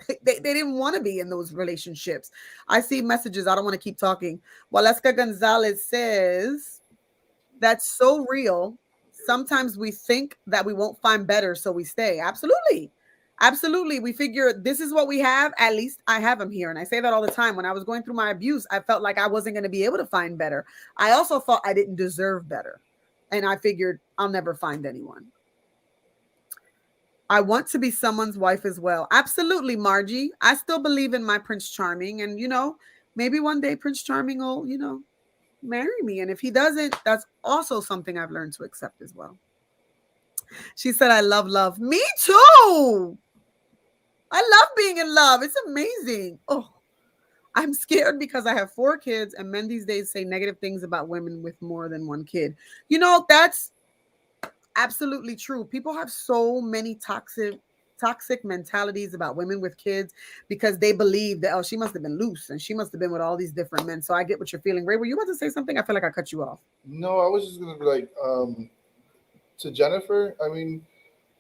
They didn't want to be in those relationships. I see messages. I don't want to keep talking. Waleska Gonzalez says, that's so real. Sometimes we think that we won't find better, so we stay. Absolutely. Absolutely. We figure this is what we have. At least I have him here. And I say that all the time. When I was going through my abuse, I felt like I wasn't going to be able to find better. I also thought I didn't deserve better. And I figured I'll never find anyone. I want to be someone's wife as well. Absolutely, Margie. I still believe in my Prince Charming. And, maybe one day Prince Charming will, marry me. And if he doesn't, that's also something I've learned to accept as well. She said, I love love. Me too. I love being in love. It's amazing. Oh, I'm scared because I have 4 kids and men these days say negative things about women with more than 1 kid. That's absolutely true. People have so many toxic mentalities about women with kids because they believe that, oh, she must have been loose and she must have been with all these different men. So I get what you're feeling. Ray, were you about to say something? I feel like I cut you off. No, I was just going to be like, to Jennifer, I mean,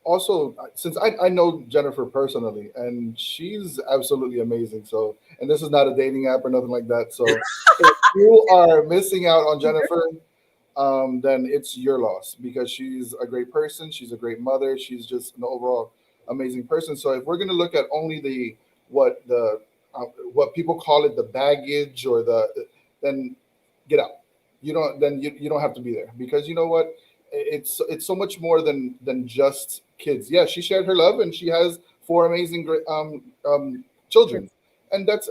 also, since I know Jennifer personally, and she's absolutely amazing. So, and this is not a dating app or nothing like that. So if you are missing out on Jennifer, then it's your loss because she's a great person. She's a great mother. She's just an overall amazing person. So if we're going to look at only what people call it, the baggage or then get out. You don't have to be there because you know what? It's so much more than just kids. Yeah, she shared her love and she has 4 amazing children, and that's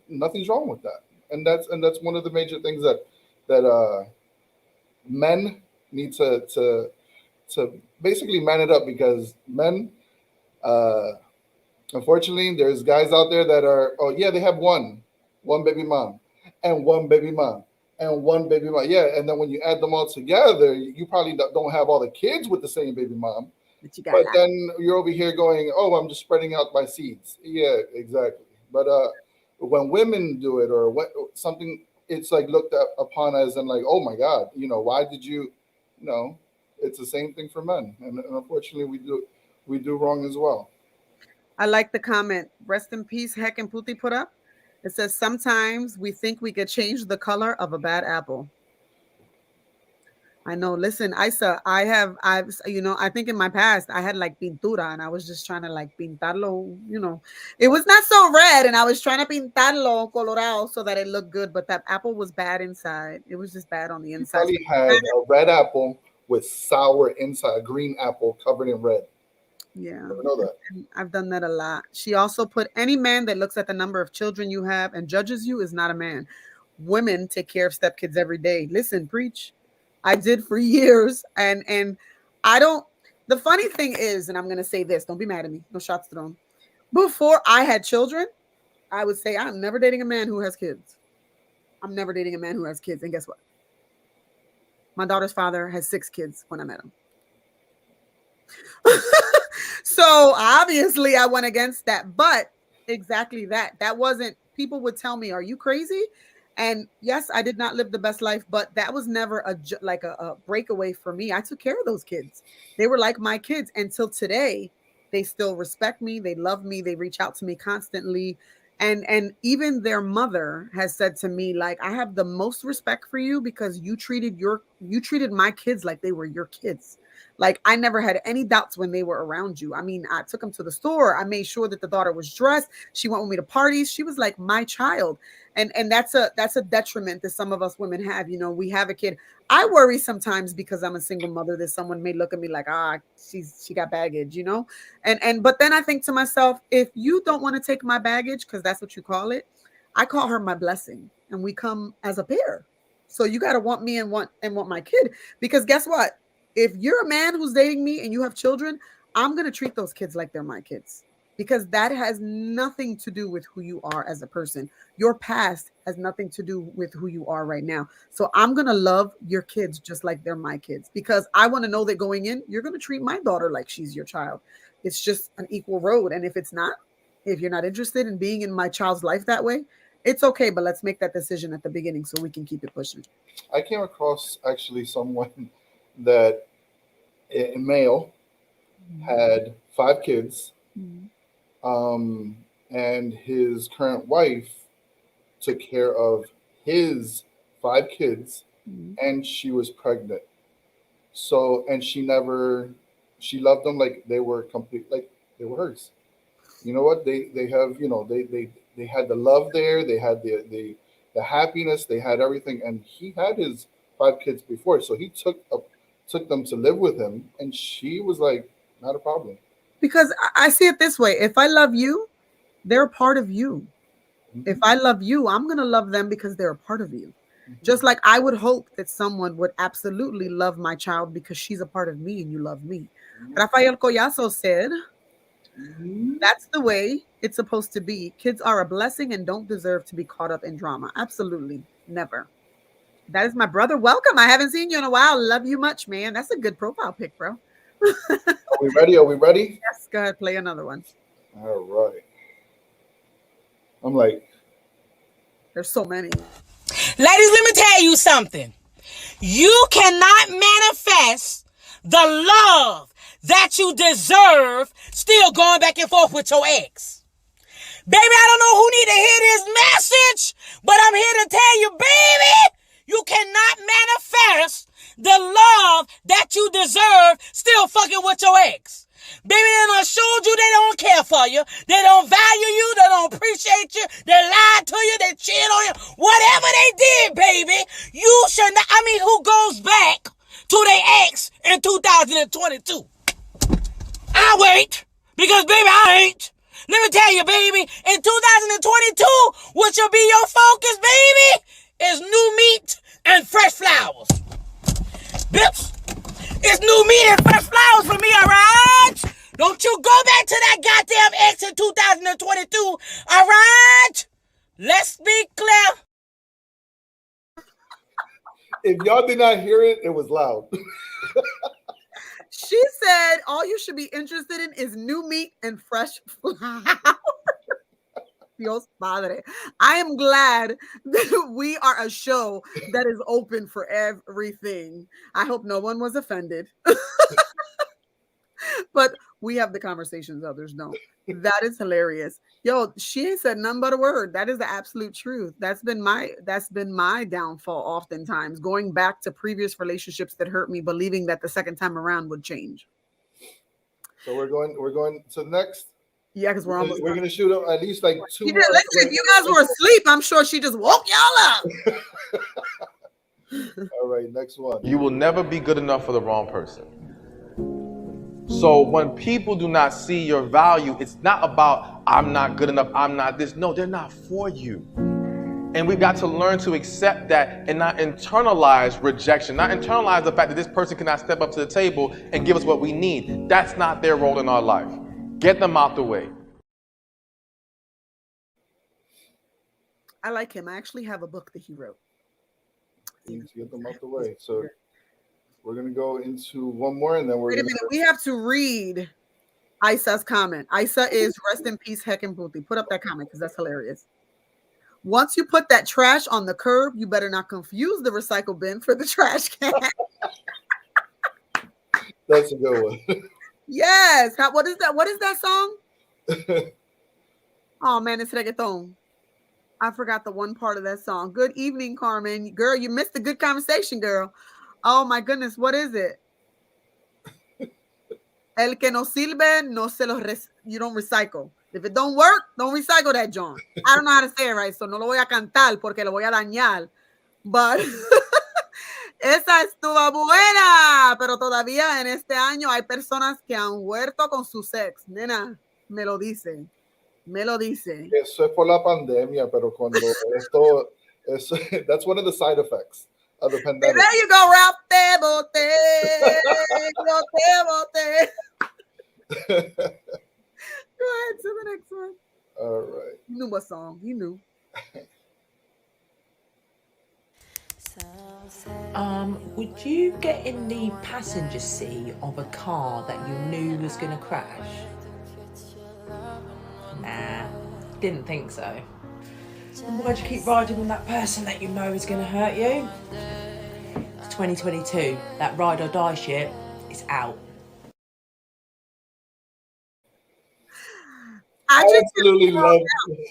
nothing's wrong with that. And that's one of the major things that men need to basically man it up because men, unfortunately, there's guys out there that are they have one baby mom and one baby mom. And one baby mom, yeah. And then when you add them all together, you probably don't have all the kids with the same baby mom. But then you're over here going, "Oh, I'm just spreading out my seeds." Yeah, exactly. But when women do it or something, it's like looked upon as in like, "Oh my God, why did you?" No, it's the same thing for men, and unfortunately, we do wrong as well. I like the comment. Rest in peace, Heck and Puti put up. It says, sometimes we think we could change the color of a bad apple. I know. Listen, Isa, I think in my past I had like pintura and I was just trying to like pintarlo, it was not so red and I was trying to pintarlo colorado so that it looked good, but that apple was bad inside. It was just bad on the inside. You probably had a red apple with sour inside, a green apple covered in red. Yeah, I know that. And I've done that a lot. She also put, any man that looks at the number of children you have and judges you is not a man. Women take care of stepkids every day. Listen, preach. I did for years. And I don't, the funny thing is, and I'm going to say this, don't be mad at me. No shots thrown. Before I had children, I would say, I'm never dating a man who has kids. I'm never dating a man who has kids. And guess what? My daughter's father has 6 kids when I met him. So obviously I went against that, but exactly that wasn't, people would tell me, are you crazy? And yes, I did not live the best life, but that was never a breakaway for me. I took care of those kids. They were like my kids until today. They still respect me. They love me. They reach out to me constantly. And even their mother has said to me, like, I have the most respect for you because you treated my kids like they were your kids. Like, I never had any doubts when they were around you. I mean, I took them to the store. I made sure that the daughter was dressed. She went with me to parties. She was like my child. And that's a detriment that some of us women have. We have a kid. I worry sometimes because I'm a single mother that someone may look at me like, she got baggage, but then I think to myself, if you don't want to take my baggage, because that's what you call it, I call her my blessing and we come as a pair. So you got to want me and want my kid, because guess what? If you're a man who's dating me and you have children, I'm going to treat those kids like they're my kids, because that has nothing to do with who you are as a person. Your past has nothing to do with who you are right now. So I'm going to love your kids just like they're my kids, because I want to know that going in, you're going to treat my daughter like she's your child. It's just an equal road. And if you're not interested in being in my child's life that way, it's okay. But let's make that decision at the beginning so we can keep it pushing. I came across actually someone that a male had 5 kids, And his current wife took care of his 5 kids, and she was pregnant. So, and she loved them like they were complete, like they were hers. You know what? They have, they had the love there, they had the happiness, they had everything, and he had his 5 kids before, so he took them to live with him, and she was like, not a problem. Because I see it this way: if I love you, they're a part of you. If I love you, I'm gonna love them because they're a part of you. Just like I would hope that someone would absolutely love my child because she's a part of me and you love me. Rafael Collazo said, that's the way it's supposed to be. Kids are a blessing and don't deserve to be caught up in drama. Absolutely. Never. That is my brother. Welcome. I haven't seen you in a while. Love you much, man. That's a good profile pic, bro. Are we ready? Are we ready? Yes, go ahead. Play another one. All right. I'm like, there's so many. Ladies, let me tell you something. You cannot manifest the love that you deserve still going back and forth with your ex. Baby, I don't know who need to hear this message, but I'm here to tell you, baby, you cannot manifest the love that you deserve still fucking with your ex. Baby, they done showed you they don't care for you. They don't value you. They don't appreciate you. They lied to you. They cheated on you. Whatever they did, baby, you should not. I mean, who goes back to their ex in 2022? I wait, because baby, I ain't. Let me tell you, baby, in 2022, what should be your focus, baby, is new meat and fresh flowers. Bips. It's new meat and fresh flowers for me, all right? Don't you go back to that goddamn ex in 2022, all right? Let's be clear. If y'all did not hear it, it was loud. She said all you should be interested in is new meat and fresh flowers. Dios Padre. I am glad that we are a show that is open for everything. I hope no one was offended. But we have the conversations others don't. That is hilarious. Yo, she ain't said nothing but a word. That is the absolute truth. That's been my downfall oftentimes, going back to previous relationships that hurt me, believing that the second time around would change. So we're going to the next. Yeah, because we're gonna shoot up at least like 2 more. Listen, if you guys were asleep, I'm sure she just woke y'all up. All right, next one. You will never be good enough for the wrong person. So when people do not see your value, it's not about I'm not good enough, I'm not this. No, they're not for you. And we've got to learn to accept that and not internalize rejection, not internalize the fact that this person cannot step up to the table and give us what we need. That's not their role in our life. Get them out the way. I like him. I actually have a book that he wrote. Get them out the way. So we're going to go into one more, and then we're going to... We have to read Isa's comment. Isa is rest in peace, Heckin' Booty. Put up that comment because that's hilarious. Once you put that trash on the curb, you better not confuse the recycle bin for the trash can. That's a good one. Yes. What is that? What is that song? Oh, man, it's reggaeton. I forgot the one part of that song. Good evening, Carmen. Girl, you missed a good conversation, girl. Oh, my goodness. What is it? El que no sirve, no se lo you don't recycle. If it don't work, don't recycle that, John. I don't know how to say it right, so no lo voy a cantar porque lo voy a dañar. But esa estuvo buena, pero todavía en este año hay personas que han huerto con su sex. Nena, me lo dice. Me lo dice. Eso es por la pandemia, pero cuando esto es, that's one of the side effects of the pandemic. There you go, Ralph. Te bote. Go ahead to the next one. All right. You knew what song. You knew. Would you get in the passenger seat of a car that you knew was going to crash? Nah, didn't think so. And why'd you keep riding with that person that you know is going to hurt you? It's 2022. That ride or die shit is out. I just absolutely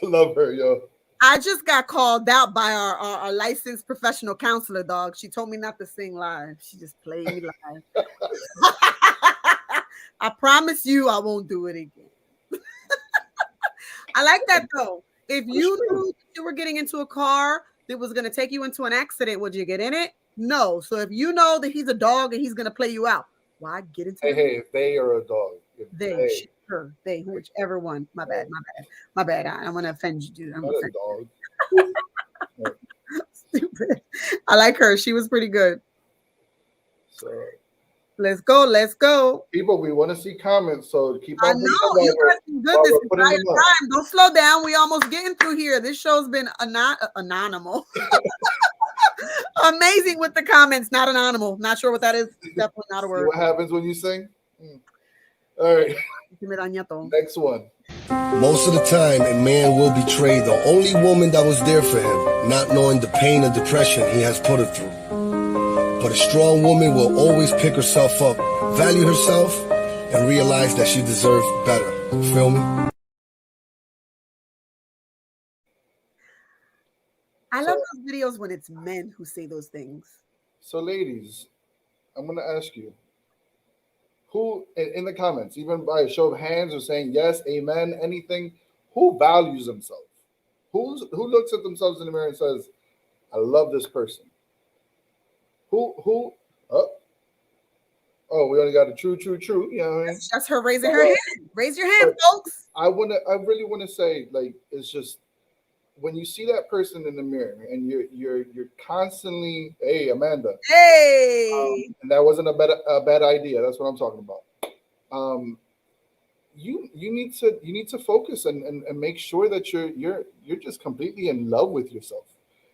love her, yo. I just got called out by our licensed professional counselor, dog. She told me not to sing live. She just played me live. I promise you I won't do it again. I like that though. If you knew you were getting into a car that was going to take you into an accident, would you get in it? No. So if you know that he's a dog and he's going to play you out, why get into it? Hey, if they are a dog. They, her, they, whichever one. My bad. I'm going to offend you, dude. I'm not a dog. Stupid. I like her. She was pretty good. So let's go. People, we want to see comments, so keep on. I know you guys been good this entire time. Don't slow down. We almost getting through here. This show's been anonymous. Amazing with the comments, not an animal. Not sure what that is. Definitely not a word. What happens when you sing? All right. Next one. Most of the time, a man will betray the only woman that was there for him, not knowing the pain and depression he has put her through. But a strong woman will always pick herself up, value herself, and realize that she deserves better. You feel me? I love those videos when it's men who say those things. So, ladies, I'm going to ask you, who in the comments, even by a show of hands or saying yes, amen, anything, who values themselves? Who looks at themselves in the mirror and says, I love this person? Who? Oh, we only got a true. You know what I mean? That's her raising her hand. Raise your hand, folks. I really want to say, like, it's just when you see that person in the mirror and you're constantly, hey, Amanda, hey, and that wasn't a bad idea. That's what I'm talking about. You need to focus and make sure that you're just completely in love with yourself.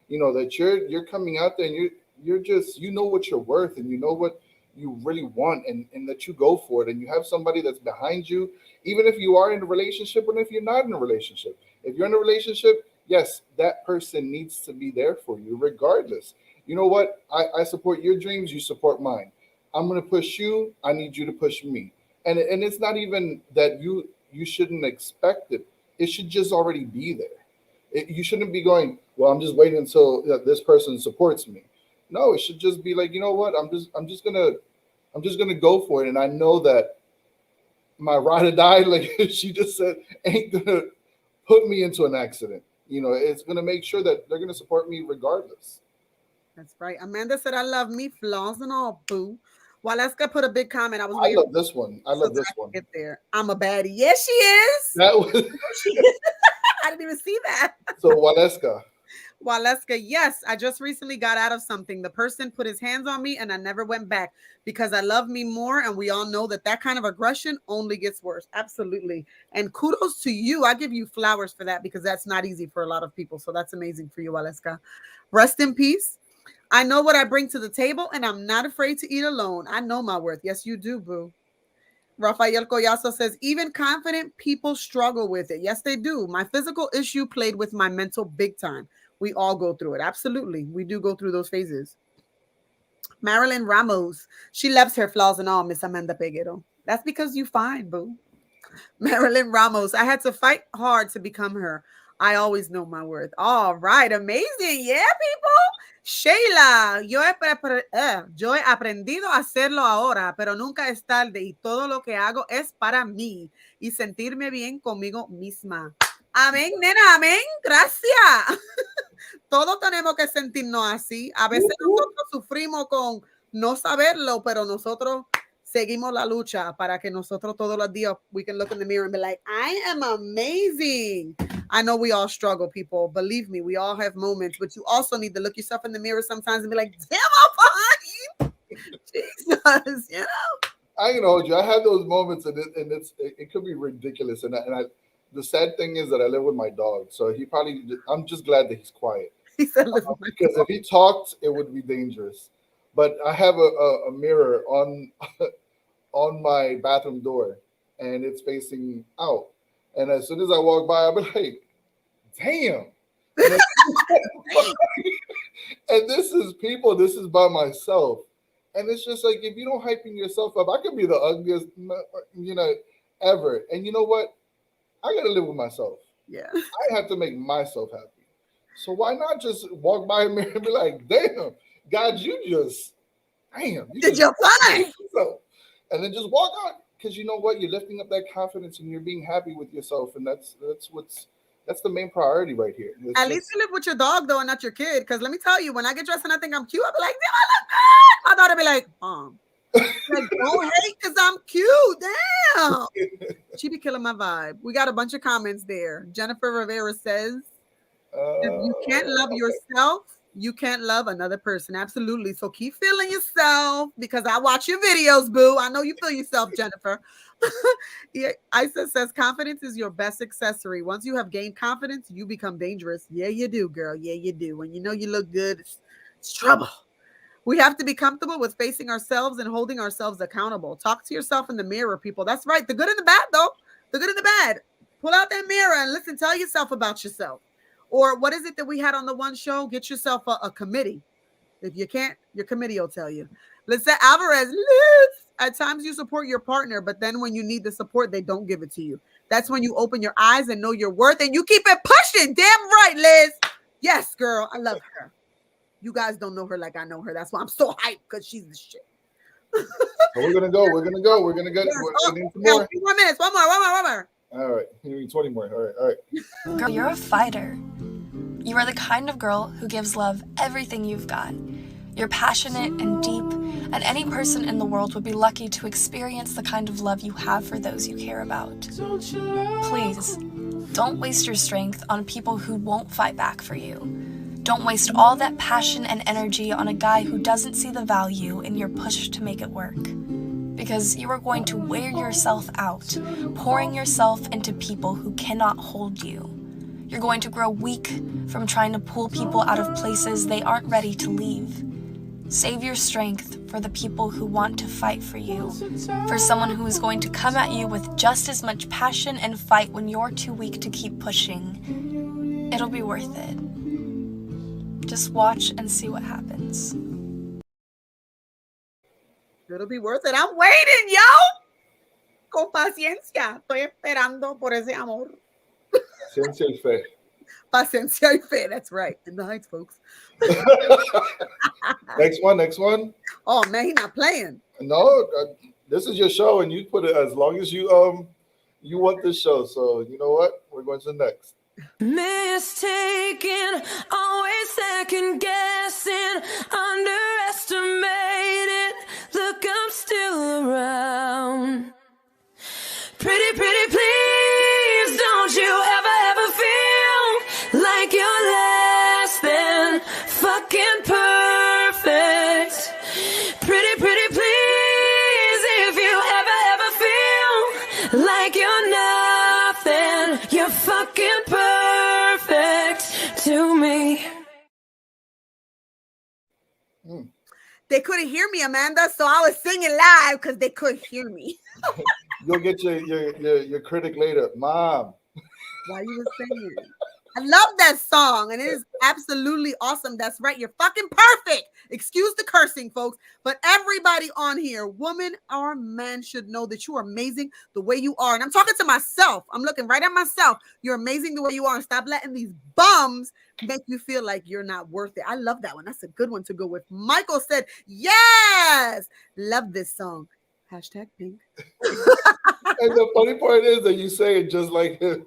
You know that you're coming out there and you're just, you know what you're worth and you know what you really want and that you go for it and you have somebody that's behind you, even if you are in a relationship or if you're not in a relationship. If you're in a relationship, yes, that person needs to be there for you regardless. You know what? I support your dreams. You support mine. I'm going to push you. I need you to push me. And it's not even that you shouldn't expect it. It should just already be there. You shouldn't be going, well, I'm just waiting until this person supports me. No, it should just be like, you know what? I'm just gonna go for it. And I know that my ride or die, like she just said, ain't gonna put me into an accident. You know, it's gonna make sure that they're gonna support me regardless. That's right. Amanda said, I love me, flaws and all, boo. Waleska put a big comment. I love this one. I love this one. Get there. I'm a baddie. Yes, she is. That was I didn't even see that. So Waleska, yes, I just recently got out of something. The person put his hands on me and I never went back because I love me more. And we all know that kind of aggression only gets worse. Absolutely. And kudos to you. I give you flowers for that because that's not easy for a lot of people. So that's amazing for you, Waleska. Rest in peace. I know what I bring to the table and I'm not afraid to eat alone. I know my worth. Yes, you do, boo. Rafael Collazo says, even confident people struggle with it. Yes, they do. My physical issue played with my mental big time. We all go through it. Absolutely. We do go through those phases. Marilyn Ramos. She loves her flaws and all, Miss Amanda Peguero. That's because you fine, boo. Marilyn Ramos. I had to fight hard to become her. I always know my worth. All right. Amazing. Yeah, people. Sheila. Yo he aprendido a hacerlo ahora, pero nunca es tarde y todo lo que hago es para mí y sentirme bien conmigo misma. Amén, nena, amén. Gracias. Todos tenemos que sentirnos así. A veces nosotros sufrimos con no saberlo, pero nosotros seguimos la lucha para que nosotros todos los días we can look in the mirror and be like, I am amazing. I know we all struggle, people. Believe me, we all have moments, but you also need to look yourself in the mirror sometimes and be like, damn, I'm behind. Jesus, you know. I can hold you. I have those moments, and it could be ridiculous. And the sad thing is that I live with my dog, so I'm just glad that he's quiet. He said, because if he talked, it would be dangerous. But I have a mirror on my bathroom door, and it's facing out. And as soon as I walk by, I'll be like, damn. And this is by myself. And it's just like, if you don't hyping yourself up, I could be the ugliest, ever. And you know what? I gotta live with myself. Yeah. I have to make myself happy. So why not just walk by a mirror and be like, damn, God, you did your thing. So, and then just walk on. Because you know what? You're lifting up that confidence and you're being happy with yourself. And that's the main priority right here. At least you live with your dog though and not your kid. Because let me tell you, when I get dressed and I think I'm cute, I'll be like, damn, I look good. My daughter be like, like, don't hate because I'm cute. Damn. She be killing my vibe. We got a bunch of comments there. Jennifer Rivera says, if you can't love yourself, you can't love another person. Absolutely. So keep feeling yourself because I watch your videos, boo. I know you feel yourself, Jennifer. Yeah, Isa says confidence is your best accessory. Once you have gained confidence, you become dangerous. Yeah, you do, girl. Yeah, you do. When you know you look good, it's trouble. We have to be comfortable with facing ourselves and holding ourselves accountable. Talk to yourself in the mirror, people. That's right. The good and the bad, though. The good and the bad. Pull out that mirror and listen. Tell yourself about yourself. Or what is it that we had on the one show? Get yourself a committee. If you can't, your committee will tell you. Lisette Alvarez, Liz, at times you support your partner, but then when you need the support, they don't give it to you. That's when you open your eyes and know your worth and you keep it pushing. Damn right, Liz. Yes, girl. I love her. You guys don't know her like I know her. That's why I'm so hyped because she's the shit. So we're going to go. We're going to go. We're going to go. Yes. More. 2 more minutes. One more. All right. Give me 20 more. All right. Girl, you're a fighter. You are the kind of girl who gives love everything you've got. You're passionate and deep, and any person in the world would be lucky to experience the kind of love you have for those you care about. Please, don't waste your strength on people who won't fight back for you. Don't waste all that passion and energy on a guy who doesn't see the value in your push to make it work. Because you are going to wear yourself out, pouring yourself into people who cannot hold you. You're going to grow weak from trying to pull people out of places they aren't ready to leave. Save your strength for the people who want to fight for you, for someone who is going to come at you with just as much passion and fight when you're too weak to keep pushing. It'll be worth it. Just watch and see what happens. It'll be worth it. I'm waiting, yo. Con paciencia. Estoy esperando por ese amor. Paciencia y fe. Paciencia y fe. That's right. In the Heights, folks. Next one. Oh, man, he's not playing. No, this is your show, and you put it as long as you want this show. So you know what? We're going to the next. Mistaken, always second guessing, underestimated. Look, I'm still around. Pretty, please, don't you ever feel like you're less than fucking perfect. Pretty, please, if you ever feel like you're nothing, you're fucking perfect to me. They couldn't hear me, Amanda, so I was singing live because they couldn't hear me. You'll get your critic later, Mom. Why you were singing? I love that song, and it is absolutely awesome. That's right. You're fucking perfect. Excuse the cursing, folks. But everybody on here, woman or man, should know that you are amazing the way you are. And I'm talking to myself. I'm looking right at myself. You're amazing the way you are. And stop letting these bums make you feel like you're not worth it. I love that one. That's a good one to go with. Michael said, yes. Love this song. Hashtag pink. And the funny part is that you say it just like him.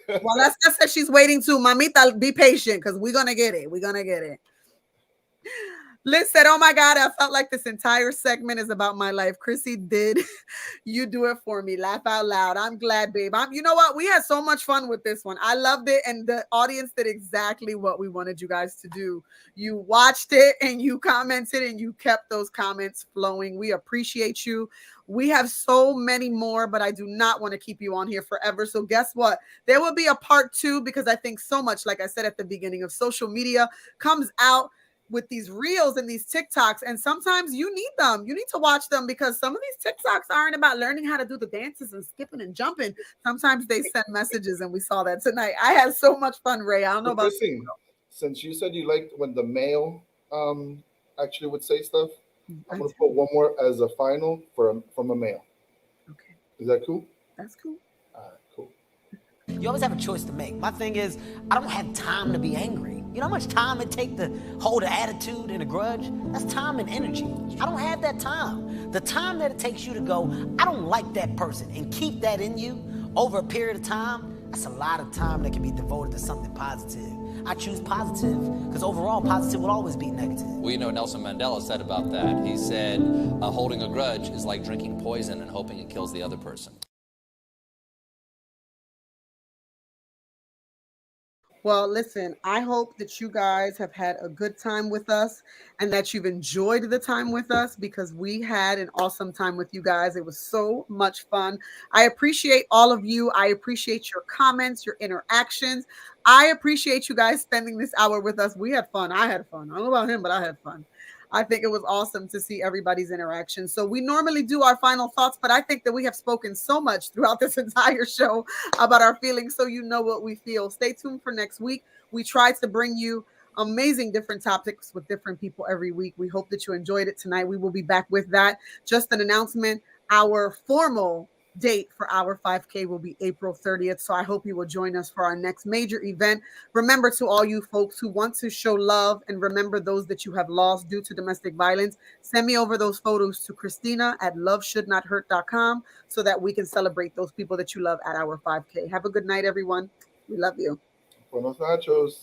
Well, that's said she's waiting too. Mamita, be patient because we're going to get it. We're going to get it. Liz said, oh my God, I felt like this entire segment is about my life. Chrissy did. You do it for me. Laugh out loud. I'm glad, babe. You know what? We had so much fun with this one. I loved it. And the audience did exactly what we wanted you guys to do. You watched it and you commented and you kept those comments flowing. We appreciate you. We have so many more, but I do not want to keep you on here forever. So guess what? There will be a part 2 because I think so much, like I said at the beginning, of social media comes out with these reels and these TikToks. And sometimes you need them. You need to watch them because some of these TikToks aren't about learning how to do the dances and skipping and jumping. Sometimes they send messages, and we saw that tonight. I had so much fun, Ray. I don't know about you. Since you said you liked when the male actually would say stuff, I'm going to put one more as a final from a male. Okay. Is that cool? That's cool. All right, cool. You always have a choice to make. My thing is, I don't have time to be angry. You know how much time it takes to hold an attitude and a grudge? That's time and energy. I don't have that time. The time that it takes you to go, I don't like that person, and keep that in you over a period of time, that's a lot of time that can be devoted to something positive. I choose positive because overall, positive will always beat negative. Well, you know, Nelson Mandela said about that. He said, holding a grudge is like drinking poison and hoping it kills the other person. Well, listen, I hope that you guys have had a good time with us and that you've enjoyed the time with us, because we had an awesome time with you guys. It was so much fun. I appreciate all of you. I appreciate your comments, your interactions. I appreciate you guys spending this hour with us. We had fun. I had fun. I don't know about him, but I had fun. I think it was awesome to see everybody's interaction. So we normally do our final thoughts, but I think that we have spoken so much throughout this entire show about our feelings, so you know what we feel. Stay tuned for next week. We try to bring you amazing different topics with different people every week. We hope that you enjoyed it tonight. We will be back with that. Just an announcement, our formal date for our 5K will be April 30th. So I hope you will join us for our next major event. Remember, to all you folks who want to show love and remember those that you have lost due to domestic violence, send me over those photos to Christina@loveshouldnothurt.com so that we can celebrate those people that you love at our 5K. Have a good night, everyone. We love you. Buenos nachos.